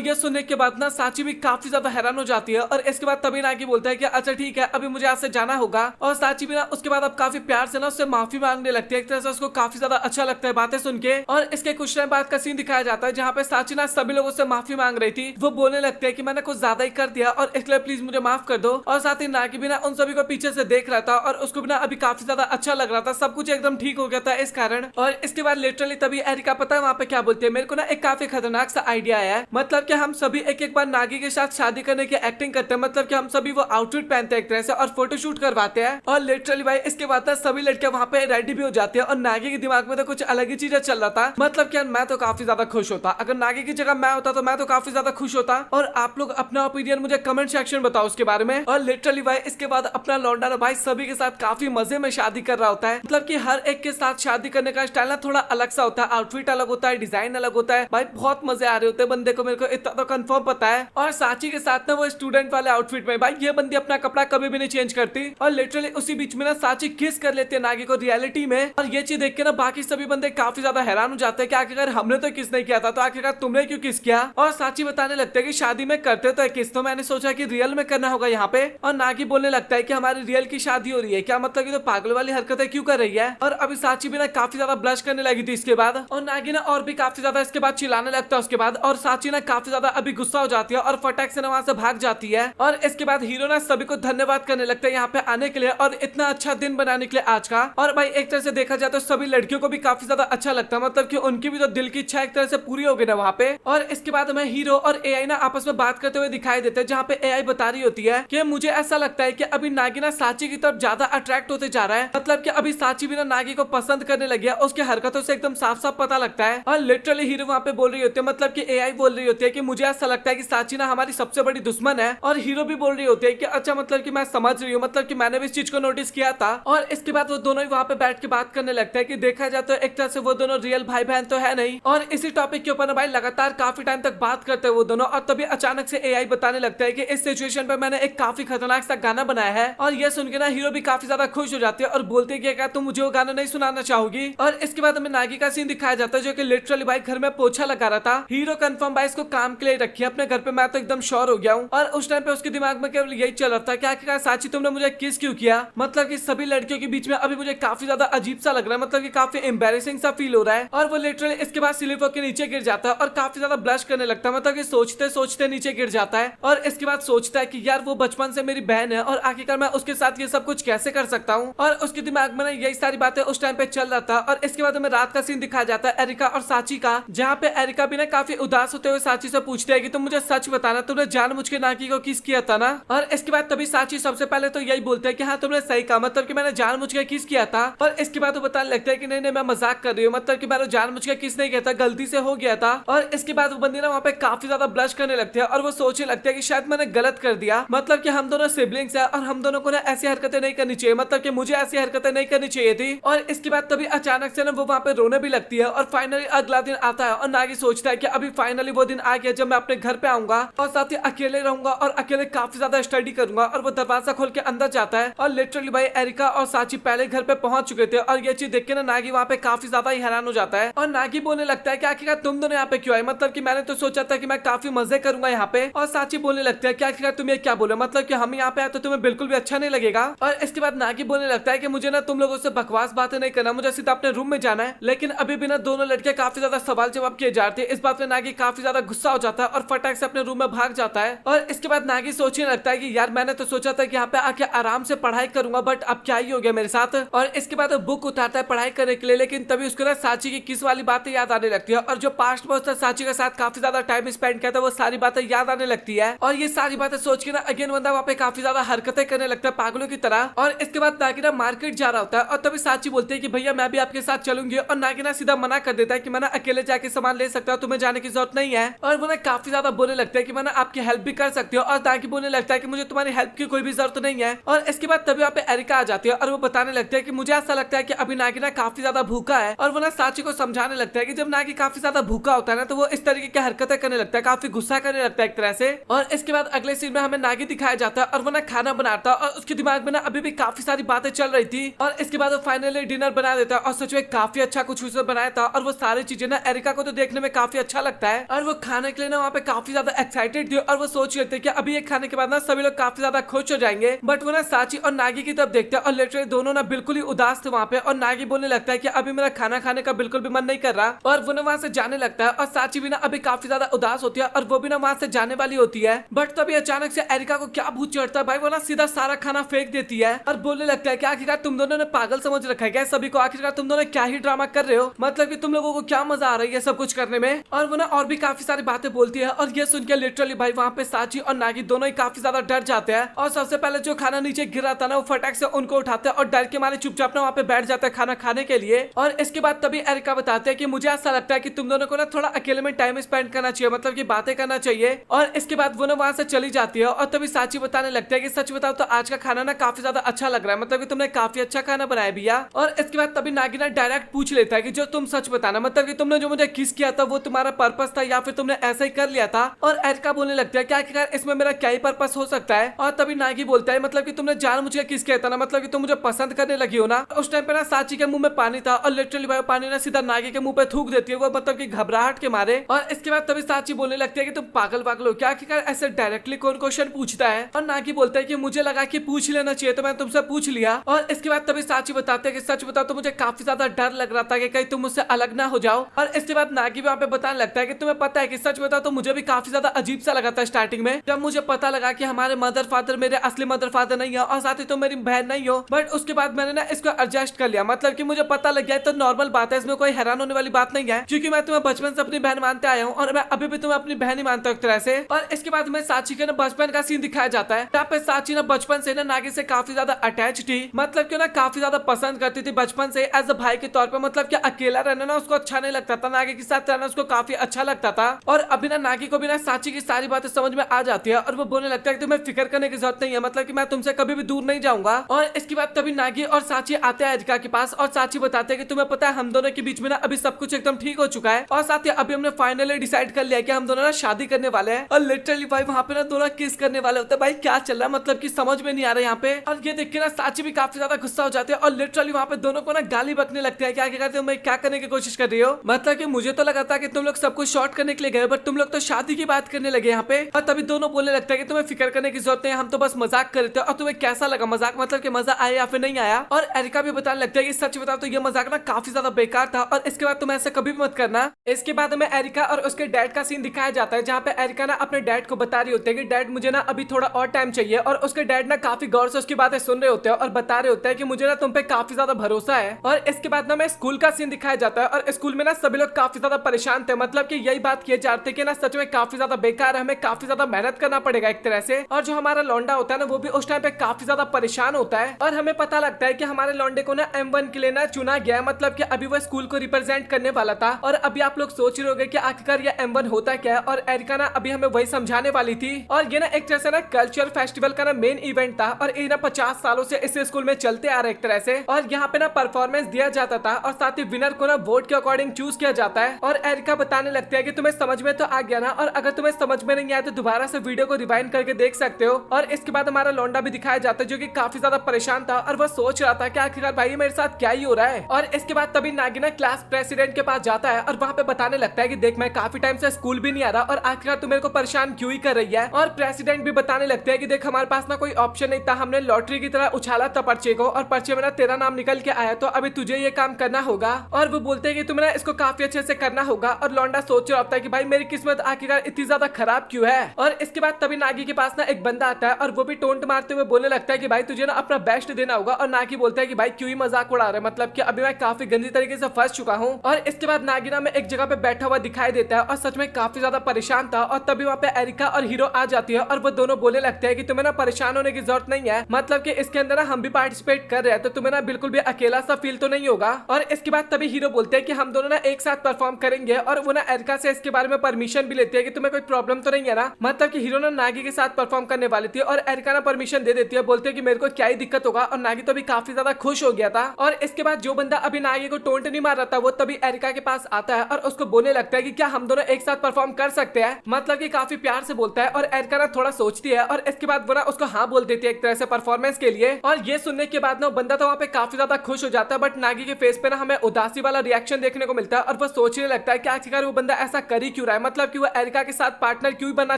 ये सुनने के बाद ना साची भी काफी ज्यादा हैरान हो जाती है और इसके बाद तभी नागी बोलता है कि अच्छा ठीक है, अभी मुझे आपसे जाना होगा। और साची भी ना उसके बाद अब काफी प्यार से ना उससे माफी मांगने लगती है। एक तरह से उसको काफी ज्यादा अच्छा लगता है बातें सुन के। और इसके कुछ टाइम बाद का सीन दिखाया जाता है जहाँ पे साची ना सभी लोगों से माफी मांग रही थी। वो बोलने लगते हैं कि मैंने कुछ ज्यादा ही कर दिया और इसलिए प्लीज मुझे माफ कर दो। और साथ ही नागी भी ना उन सभी को पीछे से देख रहा था और उसको भी ना अभी काफी ज्यादा अच्छा लग रहा था, सब कुछ एकदम ठीक हो गया था इस कारण। और इसके बाद लिटरली तभी एरिका पता है वहाँ पे क्या बोलती है, मेरे को ना एक काफी खतरनाक सा आइडिया आया है। मतलब कि हम सभी एक एक बार नागी के साथ शादी करने की एक्टिंग करते हैं, मतलब कि हम सभी वो आउटफिट पहनते हैं एक तरह से और फोटोशूट करवाते हैं। और लिटरली भाई इसके बाद सभी लड़कियां वहाँ पे रेडी भी हो जाती है और नागी के दिमाग में तो कुछ अलग ही चीजें चल रहा था। मतलब कि मैं तो काफी ज्यादा खुश होता, अगर नागी की जगह मैं होता तो मैं तो काफी ज्यादा खुश होता। और आप लोग अपना ओपिनियन मुझे कमेंट सेक्शन बताओ उसके बारे में। और लिटरली भाई इसके बाद अपना लौंडा ना भाई सभी के साथ काफी मजे में शादी कर रहा होता है। मतलब कि हर एक के साथ शादी करने का स्टाइल ना थोड़ा अलग सा होता है, आउटफिट अलग होता है, डिजाइन अलग होता है। भाई बहुत मजे आ रहे होते हैं बंदे को, मेरे को इतना तो कंफर्म पता है। और साची के साथ ना वो स्टूडेंट वाले आउटफिट में, भाई ये बंदी अपना कपड़ा कभी भी नहीं चेंज करती। और लिटरली उसी बीच में ना साची किस कर लेती है नागी को रियलिटी में। और ये चीज देख के ना बाकी सभी बंदे काफी ज्यादा हैरान हो जाते हैं कि आखिरकार हमने तो किस नहीं किया था, तो आखिरकार तुमने क्यों किस किया। और साची बताने लगते हैं कि शादी में करते तो किस, तो मैंने सोचा कि रियल में करना होगा यहाँ पे। और नागी बोलने लगता है कि हमारी रियल की शादी हो रही है क्या, मतलब कि तो पागल वाली हरकतें क्यों कर रही है। और अभी साची भी ना काफी ज्यादा ब्लश करने लगी थी इसके बाद। और नागी ना और भी काफी ज्यादा इसके बाद चिल्लाने लगता है उसके बाद। और साची ना काफी ज्यादा अभी गुस्सा हो जाती है और फटाक से ना वहां से भाग जाती है। और इसके बाद हीरो ना सभी को धन्यवाद करने लगता है यहाँ पे आने के लिए और इतना अच्छा दिन बनाने के लिए आज का। और भाई एक तरह से देखा जाए तो सभी लड़कियों को भी काफी ज्यादा अच्छा लगता है, मतलब कि उनकी भी तो दिल की इच्छा एक तरह से पूरी हो गई ना वहाँ पे। और इसके बाद में हीरो और एआई ना आपस में बात करते हुए दिखाई देते हैं, जहाँ पे एआई बता रही होती है कि मुझे ऐसा लगता है कि अभी नागी ना साची की तरफ ज्यादा अट्रैक्ट होते जा रहा है। मतलब कि अभी साची भी ना नागी को पसंद करने लगी है, उसकी हरकतों से एकदम साफ साफ पता लगता है। और लिटरली हीरो वहाँ पे बोल रही होती है, मतलब कि एआई बोल रही होती है कि मुझे ऐसा लगता है कि साची ना हमारी सबसे बड़ी दुश्मन है। और हीरो भी बोल रही होती है कि अच्छा मतलब कि मैं समझ रही हूँ, मतलब कि मैंने भी इस चीज को नोटिस किया था। और इसके बाद वो दोनों ही वहाँ पे बैठ के बात करने लगता है कि देखा जाए तो एक तरह से वो दोनों रियल भाई बहन तो है नहीं। और इसी टॉपिक के ऊपर ना भाई लगातार काफी टाइम तक बात करते हैं वो दोनों। और तभी अचानक से एआई बताने लगता है कि इस सिचुएशन पे मैंने एक काफी खतरनाक सा गाना बनाया है। और ये सुन के ना हीरो भी काफी ज्यादा खुश हो जाती है और बोलती है कि क्या तुम मुझे वो गाना नहीं सुनाना चाहोगी। और इसके बाद हमें नागी का सीन दिखाया जाता है जो कि लिटरली भाई घर में पोछा लगा रहा था। हीरो कंफर्म भाई इसको काम के लिए रखी है अपने घर पे, मैं तो एकदम श्योर हो गया हूँ। और उस टाइम पे उसके दिमाग में केवल यही चल रहा था कि आखिरकार साची तुमने मुझे किस क्यों किया। मतलब कि सभी लड़कियों के बीच में अभी मुझे काफी ज्यादा अजीब सा लग रहा है, मतलब कि काफी एम्बेरसिंग सा फील हो रहा है। और वो लिटरली इसके बाद स्लिप होकर नीचे गिर जाता है और काफी ज्यादा ब्लश करने लगता है, मतलब कि सोचते सोचते नीचे गिर जाता है। और इसके बाद सोचता है कि यार वो बचपन से मेरी बहन है और आखिरकार मैं उसके साथ ये सब कुछ कैसे कर सकता हूँ। और उसके दिमाग में ना यही सारी बातें उस टाइम पे चल रहा था। और इसके बाद हमें रात का सीन दिखाया जाता है एरिका और साची का, जहाँ पे एरिका भी ना काफी उदास होते हुए साची से पूछते हैं कि तुम मुझे सच बताना, तुमने जानबूझ के नागी को किस किया था ना। और इसके बाद तभी साची सबसे पहले तो यही बोलते हैं कि हाँ तुमने सही कहा, मतलब कि मैंने जानबूझ के किस किया था। और इसके बाद वो बताने लगता है कि नहीं नहीं मैं मजाक कर रही हूँ, मतलब कि मैंने जानबूझ के किस नहीं किया था, गलती से हो गया था। और इसके बाद वो बंदी ना वहाँ पे काफी ज्यादा ब्लश करने लगती है और वो सोचने लगती है कि शायद मैंने गलत कर दिया, मतलब कि हम दोनों सिबलिंग्स हैं और हम दोनों को ना ऐसी हरकतें नहीं करनी चाहिए, मतलब कि मुझे ऐसी हरकतें नहीं करनी चाहिए थी। और इसके बाद तभी अचानक से ना वो वहाँ पे रोने भी लगती है। और फाइनली अगला दिन आता है और नागी सोचता है कि अभी फाइनली वो दिन आ गया जब मैं अपने घर पे आऊंगा और साथ ही अकेले रहूंगा और अकेले काफी ज्यादा स्टडी करूंगा। और वो दरवाजा खोल के अंदर जाता है और लिटरली भाई एरिका और साची पहले घर पे पहुंच चुके थे। और ये चीज देख के ना नागी वहाँ पे काफी ज्यादा ही हैरान हो जाता है और नागी बोलने लगता है कि आखिरकार तुम दोनों यहाँ पे क्यों आए, मतलब कि मैंने तो सोचा था कि मैं काफी मजे करूंगा यहाँ पे। और साची बोलने लगता है कि आखिरकार तुम ये क्या बोले, मतलब कि हम यहाँ पे आए तो तुम्हें बिल्कुल भी अच्छा नहीं लगेगा। और इसके बाद नागी बोलने लगता है कि मुझे ना तुम लोगों से बकवास बातें नहीं करना, मुझे सीधा अपने रूम में जाना है। लेकिन अभी भी ना दोनों लड़के काफी ज्यादा सवाल जवाब किए जाते हैं। इस बात में नागी काफी ज्यादा गुस्सा हो जाता है और फटाक से अपने रूम में भाग जाता है। और इसके बाद नागी सोचने लगता है कि यार मैंने तो सोचा था कि यहाँ पे आके आराम से पढ़ाई करूंगा, बट अब क्या ही हो गया मेरे साथ। और इसके बाद वो बुक उठाता है पढ़ाई करने के लिए, लेकिन तभी उसको ना साची की किस वाली बातें याद आने लगती है और जो पास्ट में उसने साची के साथ काफी ज्यादा टाइम स्पेंड किया था वो सारी बातें याद आने लगती है। और ये सारी बातें सोच के ना अगेन बंदा वहाँ पे काफी ज्यादा हरकतें करने लगता है पागलों की तरह। और इसके बाद नागिना मार्केट जा रहा होता है और तभी साची बोलती है कि भैया मैं भी आपके साथ चलूंगी। और नागिना सीधा मना कर देता है कि मैं ना अकेले जाके सामान ले सकता हूँ, तुम्हें जाने की जरूरत नहीं है। और वो ना काफी ज्यादा बोलने लगता है कि मैं ना आपकी हेल्प भी कर सकती हूँ। और नागी बोलने लगता है कि मुझे तुम्हारी हेल्प की कोई भी जरूरत नहीं है। और इसके बाद तभी वहाँ पे एरिका आ जाती है और वो बताने लगता है कि मुझे ऐसा लगता है कि अभी नागिना काफी ज्यादा भूखा है। और वो ना साची को समझाने लगता है कि जब नागी काफी ज्यादा भूखा होता है ना तो वो इस तरीके की हरकतें करने लगता है, काफी गुस्सा करने लगता है एक तरह से। और इसके बाद अगले सीन में हमें नागी दिखाया जाता है और वो ना खाना बनाता है और उसके दिमाग दिमाग में ना अभी भी काफी सारी बातें चल रही थी। और इसके बाद वो फाइनली डिनर बना देता है और सच में काफी अच्छा कुछ उसने बनाया था। और वो सारी चीजें ना एरिका को तो देखने में काफी अच्छा लगता है और वो खाने के लिए ना वहाँ पे काफी ज्यादा एक्साइटेड थी। और वो सोच रहे थे कि अभी ये खाने के बाद ना सभी लोग काफी ज्यादा खुश हो जाएंगे। बट वो ना साची और नागी की तरफ देखते हैं और लिटरली दोनों ना बिल्कुल ही उदास थे वहाँ पे। और नागी बोलने लगता है कि अभी मेरा खाना खाने का बिल्कुल भी मन नहीं कर रहा। और वो ना वहाँ से जाने लगता है और साची भी ना अभी काफी ज्यादा उदास होती है और वो भी ना वहाँ से जाने वाली होती है। बट तभी अचानक से एरिका को क्या भूत चढ़ता है भाई, वो ना सीधा सारा खाना फेंक देती है और बोलने लगता है कि आखिरकार तुम दोनों ने पागल समझ रखा है क्या सभी को, आखिरकार तुम दोनों क्या ही ड्रामा कर रहे हो, मतलब कि तुम लोगों को क्या मजा आ रही है सब कुछ करने में। और वो ना और भी काफी सारी बातें बोलती है और ये सुन के लिटरली भाई वहाँ पे साची और नागी दोनों ही काफी ज्यादा डर जाते हैं। और सबसे पहले जो खाना नीचे गिरा था ना वो फटाक से उनको उठाते हैं और डर के मारे चुपचाप ना वहाँ पे बैठ जाता है खाना खाने के लिए। और इसके बाद तभी एरिका बताते हैं कि मुझे ऐसा लगता है कि तुम दोनों को ना थोड़ा अकेले में टाइम स्पेंड करना चाहिए, मतलब कि बातें करना चाहिए। और इसके बाद वो ना वहाँ से चली जाती है और तभी साची बताने लगता है कि सच बताओ तो आज का खाना ना काफी ज्यादा अच्छा लग रहा है, मतलब कि तुमने काफी अच्छा खाना बनाया भैया। और इसके बाद तभी नागी ना डायरेक्ट पूछ लेता है कि जो तुम सच बताना, मतलब कि तुमने जो मुझे किस किया था वो तुम्हारा पर्पस था या फिर तुमने ऐसा ही कर लिया था। और एरिका बोलने लगता है कि आखिरकार इसमें मेरा क्या ही पर्पस हो सकता है। और तभी नागी बोलता है मतलब कि तुमने जान मुझे किस किया था ना, मतलब कि तुम मुझे पसंद करने लगी हो ना। उस टाइम पे ना साची के मुंह में पानी था और लिटरली भाई पानी ना सीधा नागी के मुंह पे थूक देती है वो, मतलब कि घबराहट के मारे। और इसके बाद तभी साची बोलने लगती है कि तुम पागल पागल हो क्या, आखिरकार ऐसे डायरेक्टली कौन क्वेश्चन पूछता है। और नागी बोलता है कि मुझे लगा कि पूछ लेना चाहिए तो मैं तुमसे पूछ लिया। और इसके बाद तभी साची बताते हैं कि सच बताओ तो मुझे काफी ज्यादा डर लग रहा था कि कहीं तुम मुझसे अलग ना हो जाओ। और इसके बाद नागी वहाँ पे बताने लगता है कि तुम्हें पता है कि सच बताओ तो मुझे भी काफी ज्यादा अजीब सा लगा था स्टार्टिंग में, जब मुझे पता लगा कि हमारे मदर फादर मेरे असली मदर फादर नहीं है और साथ ही तुम मेरी बहन नहीं हो। बट उसके बाद मैंने ना इसको एडजस्ट कर लिया, मतलब कि मुझे पता लग गया तो नॉर्मल बात है, इसमें कोई हैरान होने वाली बात नहीं है क्योंकि मैं तुम्हें बचपन से अपनी बहन मानते आया हूँ और मैं अभी भी तुम्हें अपनी बहन ही मानता हूँ एक तरह से। और इसके बाद में साची के ना बचपन का सीन दिखाया जाता है जहाँ पे साची ना बचपन से ना नागी से काफी ज्यादा अटैच थी, मतलब कि ना काफी ज्यादा पसंद करती थी बचपन से एज अ भाई के तौर पे, मतलब कि अकेला रहना ना उसको अच्छा नहीं लगता था, नागी के साथ रहना उसको काफी अच्छा लगता था। और अभी ना नागी को भी ना साची की सारी बातें समझ में आ जाती है और वो बोलने लगता है कि तुम्हें फिक्र करने की जरूरत नहीं है, मतलब कि मैं तुमसे कभी भी दूर नहीं जाऊंगा। और इसके बाद तभी नागी और साची आते हैं एरिका के पास और साची बताते हैं कि तुम्हें पता है हम दोनों के बीच में ना अभी सब कुछ एकदम ठीक हो चुका है और साथ ही अभी हमने फाइनली डिसाइड कर लिया कि हम दोनों ना शादी करने वाले हैं। और लिटरली भाई वहाँ पे ना दोनों किस करने वाले होते हैं, भाई क्या चल रहा है, मतलब कि समझ में नहीं आ रहा यहाँ पे। और ये देख के ना साची भी काफी ज्यादा गुस्सा हो जाते हैं और लिटरली वहाँ पे दोनों को ना गाली बकने लगते हैं कि आगे करते हो, मैं क्या करने की कोशिश कर रही हो, मतलब कि मुझे तो लगा था कि तुम लोग सब कुछ शॉर्ट करने के लिए गए बट तुम लोग तो शादी की बात करने लगे यहाँ पे। और तभी दोनों बोलने लगता है कि तुम्हें फिक्र करने की जरूरत नहीं है, हम तो बस मजाक कर रहे थे। और तुम्हें कैसा लगा मजाक, मतलब कि मजा आया या फिर नहीं आया। और एरिका भी बताने लगता है कि सच बताओ तो ये मजाक ना काफी ज्यादा बेकार था और इसके बाद तुम ऐसा कभी भी मत करना। इसके बाद में एरिका और उसके डैड का सीन दिखाया जाता है जहाँ पे एरिका ना अपने डैड को बता रही होती है कि डैड मुझे ना अभी थोड़ा और टाइम चाहिए। और उसके डैड ना काफी गौर से उसकी बातें सुन रहे होते हैं और बता रहे होते हैं कि मुझे ना तुम पे काफी ज्यादा भरोसा है। और इसके बाद ना मैं स्कूल का सीन दिखाया जाता है और स्कूल में ना सभी लोग काफी ज्यादा परेशान थे, मतलब कि यही बात किए जाते कि ना सच में काफी ज्यादा बेकार है, हमें काफी ज्यादा मेहनत करना पड़ेगा एक तरह से। और जो हमारा लौंडा होता है ना वो भी उस टाइम पे काफी ज्यादा परेशान होता है और हमें पता लगता है कि हमारे लौंडे को ना M1 के लिए ना चुना गया, मतलब कि अभी वो स्कूल को रिप्रेजेंट करने वाला था। और अभी आप लोग सोच रहे होंगे कि आखिरकार ये M1 होता क्या है, और एरिका ना अभी हमें वही समझाने वाली थी। और ये ना एक तरह से ना कल्चरल फेस्टिवल का ना मेन इवेंट था और ये ना 50 सालों से इस स्कूल में चलते आ रहे एक तरह से। और यहाँ पे ना परफॉर्मेंस दिया जाता था और साथ ही विनर को ना वोट के अकॉर्डिंग चूज किया जाता है। और एरिका बताने लगती है कि तुम्हें समझ में तो आ गया ना, और अगर तुम्हें समझ में नहीं आया तो दोबारा से वीडियो को रिवाइंड करके देख सकते हो। और इसके बाद हमारा लौंडा भी दिखाया जाता है जो कि काफी ज्यादा परेशान था और वह सोच रहा था कि आखिरकार भाई मेरे साथ क्या ही हो रहा है। और इसके बाद तभी नागिना क्लास प्रेसिडेंट के पास जाता है और वहाँ पे बताने लगता है कि देख मैं काफी टाइम से स्कूल भी नहीं आ रहा और आखिरकार तू मेरे को परेशान क्यों ही कर रही है। और प्रेसिडेंट भी बताने लगते हैं कि देख हमारे पास ना कोई ऑप्शन नहीं था, हमने लॉटरी की तरह उछाला था पर्चे को और पर्चे में ना तेरा नाम निकल के आया, तो अभी तुझे ये काम करना होगा। और वो बोलते हैं कि तुम्हें ना इसको काफी अच्छे से करना होगा। और लौंडा सोच रहा होता है कि भाई मेरी किस्मत आखिरकार इतनी ज्यादा खराब क्यों है। और इसके बाद तभी नागी के पास ना एक बंदा आता है और वो भी टोंट मारते हुए बोलने लगता है कि भाई तुझे ना अपना बेस्ट देना होगा। और नागी बोलता है कि भाई क्यों ही मजाक उड़ा रहे, मतलब कि अभी मैं काफी गंदी तरीके से फंस चुका हूँ। और इसके बाद नागिना में एक जगह पे बैठा हुआ दिखाई देता है और सच में काफी ज्यादा परेशान था। और तभी वहाँ पे एरिका और हीरो आ जाती है और वो दोनों बोलने लगते हैं कि तुम्हें ना परेशान होने की जरूरत नहीं है, मतलब कि इसके अंदर ना हम भी पार्टिसिपेट कर रहे हैं तो तुम्हें ना बिल्कुल भी अकेला सा फील तो नहीं होगा। और इसके बाद तभी हीरो बोलते हैं कि हम दोनों ना एक साथ परफॉर्म करेंगे और वो ना एरिका से इसके बारे में परमिशन भी लेते हैं कि तुम्हें कोई प्रॉब्लम तो नहीं है ना, मतलब कि हीरो ना नागी के साथ परफॉर्म करने वाली थी और एरिका ना परमिशन दे देती है, बोलते हैं कि मेरे को क्या ही दिक्कत होगा। और नागी तो अभी काफी ज्यादा खुश हो गया था। और इसके बाद जो बंदा अभी नागी को टोंट नहीं मार रहा था वो तभी एरिका के पास आता है और उसको बोलने लगता है कि क्या हम दोनों एक साथ परफॉर्म कर सकते हैं, मतलब कि काफी प्यार से बोलता है। और एरिका ना थोड़ा सोचती है और इसके बाद वो ना उसको हाँ बोल देती है एक तरह से परफॉर्मेंस के लिए। और ये सुनने के बाद ना बंदा तो वहाँ पे काफी ज्यादा खुश हो जाता है, बट नागी के फेस पे ना हमें उदासी वाला रिएक्शन देखने को मिलता है और वो सोचने लगता है कि आखिरकार वो बंदा ऐसा कर ही क्यों रहा है, मतलब कि वो एरिका के साथ पार्टनर क्यों बनना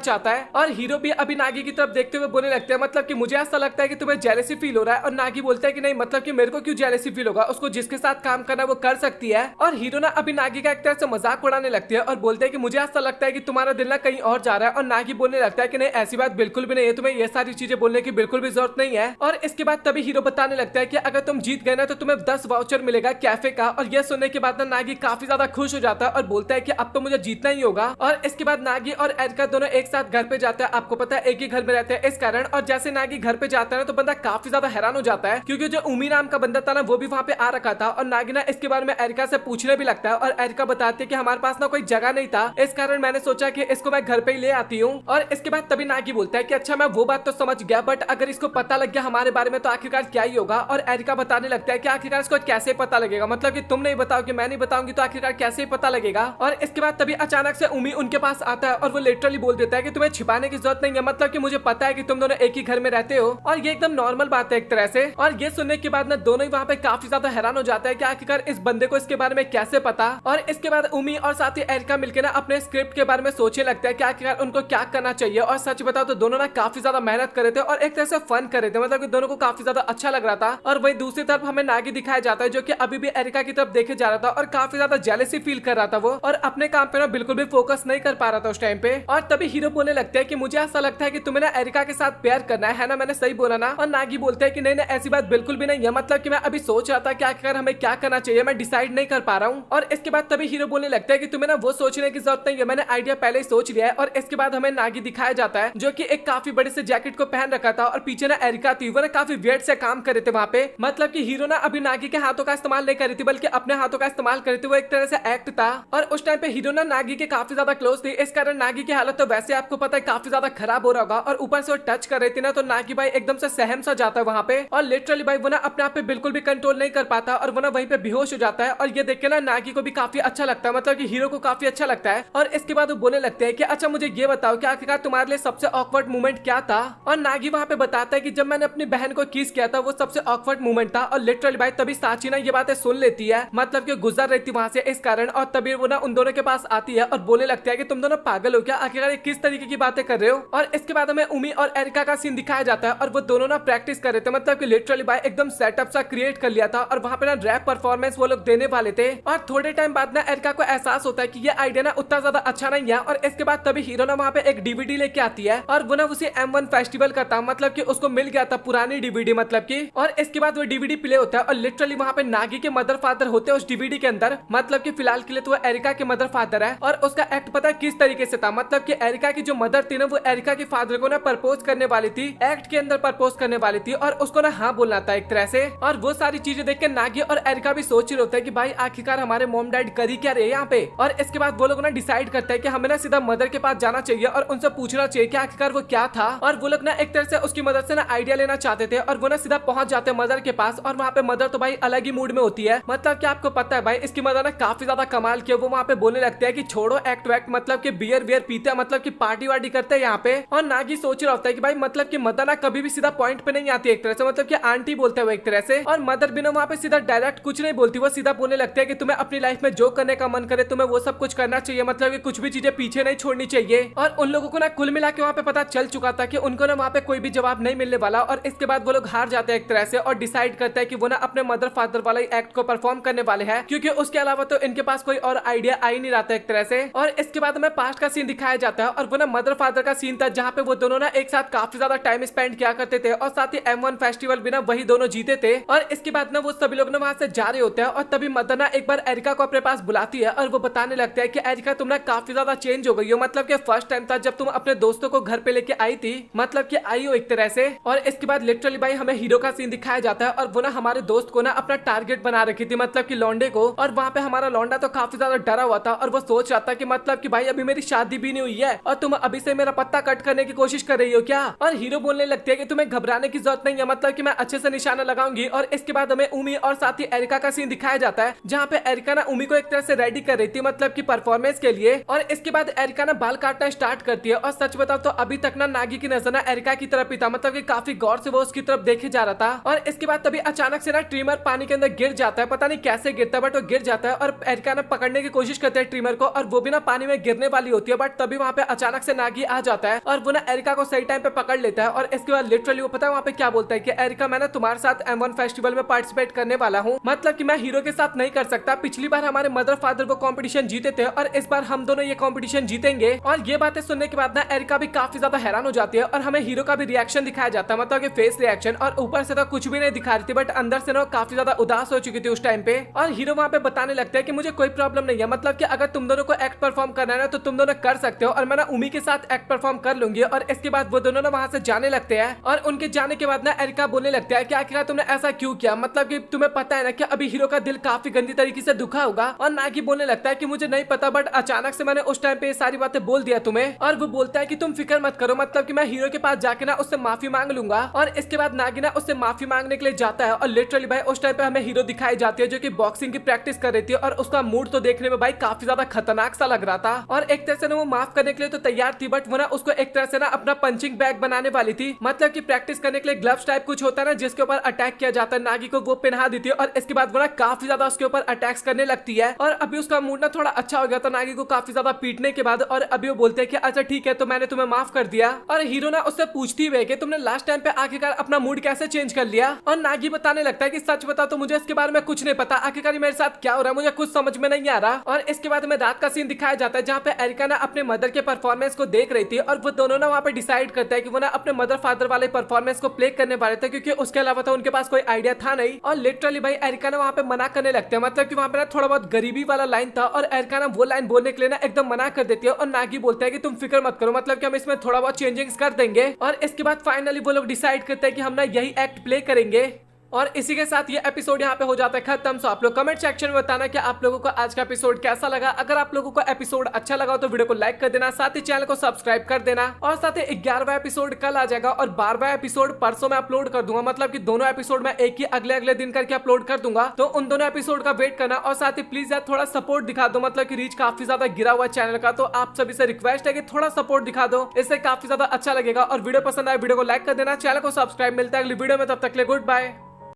चाहता है। और हीरो भी अभी नागी की तरफ देखते हुए बोलने लगते हैं, मतलब कि मुझे ऐसा लगता है कि तुम्हें जेलसी फील हो रहा है। और नागी बोलता है कि नहीं, मतलब कि मेरे को क्यों जेलसी फील होगा, उसको जिसके साथ काम करना वो कर सकती है। और हीरो ना अभी नागी का एक तरह से मजाक उड़ाने लगती है और बोलते हैं कि मुझे ऐसा लगता है कि तुम्हारा दिल ना कहीं और जा रहा है। और नागी बोलने लगता है कि नहीं, ऐसी बात बिल्कुल भी नहीं है, तुम्हें ये सारी चीजें बोलने की बिल्कुल भी जरूरत नहीं है। और इसके बाद तभी हीरो बताने लगता है कि अगर तुम जीत गए ना तो तुम्हें 10 वाउचर मिलेगा कैफे का। और यह सुनने के बाद ना नागी काफी ज्यादा खुश हो जाता है और बोलता है कि अब तो मुझे जीतना ही होगा। और इसके बाद नागी और एरिका दोनों एक साथ घर पे जाते हैं, आपको पता है एक ही घर में रहते हैं इस कारण। और जैसे नागी घर पे जाता है ना तो बंदा काफी ज्यादा हैरान हो जाता है, क्योंकि जो उमी नाम का बंदा था ना वो भी वहाँ पे आ रखा था। और नागी ना इसके बारे में एरिका से पूछने भी लगता है और एरिका बताती है कि हमारे पास ना कोई जगह नहीं था, इस कारण मैंने सोचा कि इसको मैं घर पे ही ले आती हूँ। और इसके बाद तभी नागी बोलता है कि अच्छा मैं वो बात तो समझ गया, बट अगर इसको पता लग गया हमारे बारे में तो आखिरकार क्या ही होगा। और एरिका बताने लगता है कि आखिरकार इसको कैसे पता लगेगा, मतलब कि तुम नहीं बताओगे मैं नहीं बताऊंगी तो आखिरकार कैसे पता लगेगा। और इसके बाद तभी अचानक से उमी उनके पास आता है और वो लिटरली बोल देता है कि तुम्हें छिपाने की जरूरत नहीं है, मतलब कि मुझे पता है कि तुम दोनों एक ही घर में रहते हो। और ये एकदम नॉर्मल बात है एक तरह से। और ये सुनने के बाद ना दोनों ही वहाँ पे काफी ज्यादा हैरान हो जाता है कि आखिरकार इस बंदे को इसके बारे में कैसे पता। और इसके बाद उमी और साथ ही एरिका मिलकर ना अपने स्क्रिप्ट के बारे में सोचने लगता है कि आखिरकार उनको क्या करना चाहिए। और सच बताओ तो दोनों ना काफी ज्यादा मेहनत कर रहे थे और एक तरह से फन कर रहे थे, मतलब कि दोनों को काफी ज्यादा अच्छा लग रहा था। और वही दूसरी तरफ हमें नागी दिखाया जाता है जो कि अभी भी एरिका की तरफ देखे जा रहा था और काफी ज्यादा जेलसी फील कर रहा था वो, और अपने काम पे ना बिल्कुल भी फोकस नहीं कर पा रहा था उस टाइम पे। और तभी हीरो बोलने लगता है कि मुझे ऐसा लगता है कि तुम्हें ना एरिका के साथ प्यार करना है ना, मैंने सही बोला ना। और नागी बोलते हैं कि नहीं नहीं ऐसी बात बिल्कुल भी नहीं है, मतलब कि मैं अभी सोच रहा था कि आखिर हमें क्या करना चाहिए, मैं डिसाइड नहीं कर पा रहा हूँ। और इसके बाद तभी हीरो बोलने लगता है कि तुम्हें ना वो सोचने की जरूरत नहीं है, मैंने आइडिया पहले ही सोच लिया है। और इसके बाद हमें नागी दिखाया जाता है जो कि एक काफी बड़े से जैकेट को पहन रखा था और पीछे ना एरिका थी, वो ना काफी वियर्ड से काम कर रहे थे वहाँ पे। मतलब कि हीरो ना अभी नागी के हाथों का इस्तेमाल नहीं कर रही थी बल्कि अपने हाथों का इस्तेमाल कर रही थी, वो एक तरह से एक्ट था। और उस टाइम पे हीरो ना नागी के काफी ज्यादा क्लोज थी, इस कारण नागी की हालत तो वैसे आपको पता है काफी ज्यादा खराब हो रहा होगा। और ऊपर से वो टच कर रही थी ना तो नागी भाई एकदम से सहम सा जाता है वहाँ पे, और लिटरली भाई वो ना अपने आप पे बिल्कुल भी कंट्रोल नहीं कर पाता और वो ना वहीं पे बेहोश हो जाता है। और ये देख के ना नागी को भी काफी अच्छा लगता है, मतलब कि हीरो को काफी अच्छा लगता है। और इसके बाद वो बोलने लगते हैं कि अच्छा मुझे ये बताओ कि आखिरकार तुम्हारे लिए सबसे ऑकवर्ड मोमेंट क्या था। और नागी वहाँ पे बताता है कि जब मैंने अपनी बहन को किस किया था वो सबसे ऑकवर्ड मोमेंट था। और लिटरली भाई तभी साची ना ये बातें सुन लेती है, मतलब कि गुजर रही थी वहाँ से इस कारण। और तभी वो ना उन दोनों के पास आती है और बोलने लगता है कि तुम दोनों पागल हो क्या, आखिरकार किस तरीके की बातें कर रहे हो। और इसके बाद हमें उमी और एरिका का सीन दिखाया जाता है और वो दोनों ना प्रैक्टिस कर रहे थे, मतलब कि लिटरली भाई एकदम सेटअप सा क्रिएट कर लिया था और वहाँ पे ना रैप परफॉर्मेंस वो लोग देने वाले थे। और थोड़े टाइम बाद ना एरिका को एहसास होता है कि ये आइडिया ना उतना ज्यादा अच्छा नहीं है। और इसके बाद तभी हीरो ना वहाँ पे एक डीवीडी लेके आती है और वो ना उसी M1 फेस्टिवल का था, मतलब कि उसको मिल गया था पुरानी डीवीडी, मतलब कि। और इसके बाद वो डीवीडी प्ले होता है और लिटरली वहाँ पे नागी के मदर फादर होते हैं उस डीवीडी के अंदर, मतलब कि फिलहाल के लिए तो वो एरिका के मदर फादर है। और उसका एक्ट पता है किस तरीके से था, मतलब कि एरिका की जो मदर थी ना वो एरिका के फादर को ना प्रपोज करने वाली थी, एक्ट के अंदर प्रपोज करने वाली थी और उसको ना हाँ बोलना था एक तरह से। और वो सारी चीजें देख के नागी और एरिका भी सोच रहे होते हैं कि भाई आखिरकार हमारे मॉम डैड कर ही क्या रहे यहाँ पे। और इसके बाद वो लोग ना डिसाइड करते हैं कि हमें ना सीधा मदर के पास जाना चाहिए और उनसे पूछना चाहिए कि आखिरकार वो क्या था। और वो लोग ना एक तरह से उसकी मदद से ना आइडिया लेना चाहते थे और वो ना सीधा पहुंच जाते हैं मदर के पास। और वहाँ पे मदर तो भाई अलग ही मूड में होती है, मतलब कि आपको पता है भाई इसकी मदर ना काफी ज्यादा कमाल की, वो वहाँ पे बोलने लगते हैं कि छोड़ो एक्ट वैक्ट, मतलब कि बियर वियर पीते हैं, मतलब कि पार्टी वार्टी करते हैं यहाँ पे। और नागी सोच रहा होता है कि भाई मतलब कि मदर ना कभी भी सीधा पॉइंट पे नहीं आती एक तरह से, मतलब कि आंटी बोलते हैं वो एक तरह से। और मदर भी ना वहाँ पे सीधा डायरेक्ट कुछ नहीं बोलती, वो सीधा बोलने लगते हैं कि तुम्हें अपनी लाइफ में जो करने का मन करे तुम्हें वो सब कुछ करना चाहिए, मतलब कि कुछ भी चीजें पीछे नहीं छोड़नी चाहिए। और उन लोगों को ना कुल मिला के वहाँ पे पता चल चुका था कि उनको ना वहाँ पे कोई भी जवाब नहीं मिलने वाला। और इसके बाद वो लोग हार जाते हैं एक तरह से और डिसाइड करते हैं कि वो ना अपने मदर फादर वाला ही एक्ट को परफॉर्म करने वाले हैं, क्योंकि उसके अलावा तो इनके पास कोई और आइडिया आ ही नहीं रहा था एक तरह से। और इसके बाद हमें पास्ट का सीन दिखाया जाता है और वो ना मदर फादर का सीन था जहाँ पे वो दोनों ना एक साथ काफी ज्यादा टाइम स्पेंड किया करते थे और साथ ही M1 फेस्टिवल भी ना वही दोनों जीते थे। और इसके बाद ना वो सभी लोग ना वहाँ से जा रहे होते हैं और तभी मदर ना एक बार एरिका को अपने पास बुलाती है और वो बताने लगता है कि एरिका तुम ना काफी ज्यादा चेंज हो गई हो, मतलब कि फर्स्ट टाइम था जब तुम अपने दोस्तों को घर पे लेके आई थी, मतलब कि आई हो एक तरह से। और इसके बाद लिटरली भाई हमें हीरो का सीन दिखाया जाता है और वो ना हमारे दोस्त को ना अपना टारगेट बना रखी थी, मतलब कि लौंडे को। और वहाँ पे हमारा लौंडा तो काफी ज्यादा डरा हुआ था और वो सोच रहा था कि मतलब कि भाई अभी मेरी शादी भी नहीं हुई है और तुम अभी से मेरा पत्ता कट करने की कोशिश कर रही हो क्या। और हीरो बोलने लगती है कि तुम्हें घबराने की जरूरत नहीं है, मतलब कि मैं अच्छे से निशाना लगाऊंगी। और इसके बाद हमें उमी और साथ ही एरिका का सीन दिखाया जाता है जहाँ पे एरिका ना उमी को एक तरह से रेडी कर रही थी, मतलब कि परफॉर्मेंस के लिए। और इसके बाद एरिका ना बाल काटना स्टार्ट करती है और सच बताओ तो अभी तक ना नागी की नजर ना एरिका की तरफ ही था, मतलब कि काफी काफी गौर से वो उसकी तरफ देखे जा रहा था। और इसके बाद तभी अचानक से ना ट्रिमर पानी के अंदर गिर जाता है, पता नहीं कैसे गिरता है बट वो गिर जाता है। और एरिका ने पकड़ने की कोशिश करते हैं ट्रिमर को, और वो भी ना पानी में गिरने वाली होती है, बट तभी वहां पे अचानक से नागी आ जाता है और वो ना एरिका को सही टाइम पे पकड़ लेता है। और इसके बाद लिटरली वो पता है वहां पे क्या बोलता है कि एरिका, मैं ना तुम्हारे साथ M1 फेस्टिवल में पार्टिसिपेट करने वाला हूँ, मतलब कि मैं हीरो के साथ नहीं कर सकता। पिछली बार हमारे मदर फादर वो कंपटीशन जीते थे और इस बार हम दोनों ये कंपटीशन जीतेंगे। और ये बातें सुनने के बाद ना एरिका भी काफी ज्यादा हैरान हो जाती है और हमें हीरो का भी रिएक्शन दिखाया जाता है, मतलब कि फेस रिएक्शन। और ऊपर से तो कुछ भी नहीं दिखा रही थी बट अंदर से ना काफी ज्यादा उदास हो चुकी थी उस टाइम पे। और हीरो वहां पे बताने लगता है कि मुझे कोई प्रॉब्लम नहीं है, मतलब कि अगर तुम दोनों को एक्ट परफॉर्म करना है ना तो तुम दोनों कर सकते हो, और मैं ना उमी के साथ एक्ट परफॉर्म कर लूंगी। और इसके बाद वो दोनों ना वहां से जाने लगते हैं। और उनके जाने के बाद ना एरिका बोलने लगता है कि आखिर तुमने ऐसा क्यों किया, मतलब कि तुम्हें पता है ना कि अभी हीरो का दिल काफी गंदी तरीके से दुखा होगा। और नागी बोलने लगता है कि मुझे नहीं पता बट अचानक से मैंने उस टाइम पे ये सारी बातें बोल दिया तुम्हें। और वो बोलता है कि तुम फिक्र मत करो, मतलब कि मैं हीरो के पास जाके ना उससे माफी मांग लूंगा। और इसके बाद नागी ना उससे माफी मांगने के लिए जाता है। और लिटरली भाई उस टाइम पे हमें हीरो दिखाई जाती है जो कि बॉक्सिंग की प्रैक्टिस कर रही थी, और उसका मूड तो देखने में भाई काफी ज्यादा खतरनाक सा लग रहा था। और एक तरह से ना वो माफ करने के लिए तो तैयार थी बट वो ना उसको एक तरह से ना अपना पंचिंग बैग बनाने वाली थी, मतलब कि प्रैक्टिस करने के लिए ग्लव्स टाइप कुछ होता है ना जिसके ऊपर अटैक किया जाता है, नागी को वो पहना देती है। और इसके बाद वो ना काफी ज्यादा उसके ऊपर अटैक्स करने लगती है। और अभी उसका मूड ना थोड़ा अच्छा हो गया था नागी को काफी ज्यादा पीटने के बाद। और अभी वो बोलते हैं कि अच्छा ठीक है तो मैंने तुम्हें माफ कर दिया। और हीरो ना उससे पूछती हुई कि तुमने लास्ट टाइम पे आखिरकार अपना मूड कैसे चेंज कर लिया। और नागी बताने लगता है कि सच बता तो मुझे इसके बारे में कुछ नहीं पता, आखिरकार मेरे साथ क्या हो रहा है मुझे कुछ समझ में नहीं आ रहा। और इसके बाद में रात का सीन दिखाया जाता है जहाँ पे एरिका ना अपने मदर के परफॉर्मेंस को देख रही थी, और वो दोनों ना वहाँ पे डिसाइड करते हैं कि वो ना अपने मदर फादर वाले परफॉर्मेंस को प्ले करने वाले थे, क्योंकि उसके अलावा तो उनके पास कोई आइडिया था नहीं। और लिटरली भाई एरिका ना वहाँ पे मना करने लगते हैं, मतलब कि वहाँ पे ना थोड़ा बहुत गरीबी वाला लाइन था और एरिका ना वो लाइन बोलने के लिए ना एकदम मना कर देती है। और नागी बोलता है कि तुम फिक्र मत करो, मतलब कि हम इसमें थोड़ा बहुत चेंजिंग्स कर देंगे। और इसके बाद फाइनली वो लोग डिसाइड करते हैं कि हम ना यही एक्ट प्ले करेंगे। और इसी के साथ ये एपिसोड यहाँ पे हो जाता है खत्म। सो आप लोग कमेंट सेक्शन में बताना कि आप लोगों को आज का एपिसोड कैसा लगा। अगर आप लोगों को एपिसोड अच्छा लगा तो वीडियो को लाइक कर देना, साथ ही चैनल को सब्सक्राइब कर देना। और साथ ही 11वां एपिसोड कल आ जाएगा और 12वां एपिसोड परसों में अपलोड कर दूंगा, मतलब कि दोनों एपिसोड में एक ही अगले दिन करके अपलोड कर दूंगा। तो उन दोनों एपिसोड का वेट करना। और साथ ही प्लीज यार थोड़ा सपोर्ट दिखा दो, मतलब कि रीच काफी ज्यादा गिरा हुआ चैनल का, तो आप सभी से रिक्वेस्ट है कि थोड़ा सपोर्ट दिखा दो, इससे काफी ज्यादा अच्छा लगेगा। और वीडियो पसंद आए वीडियो को लाइक कर देना, चैनल को सब्सक्राइब। मिलता है अगली वीडियो में, तब तक के लिए गुड बाय।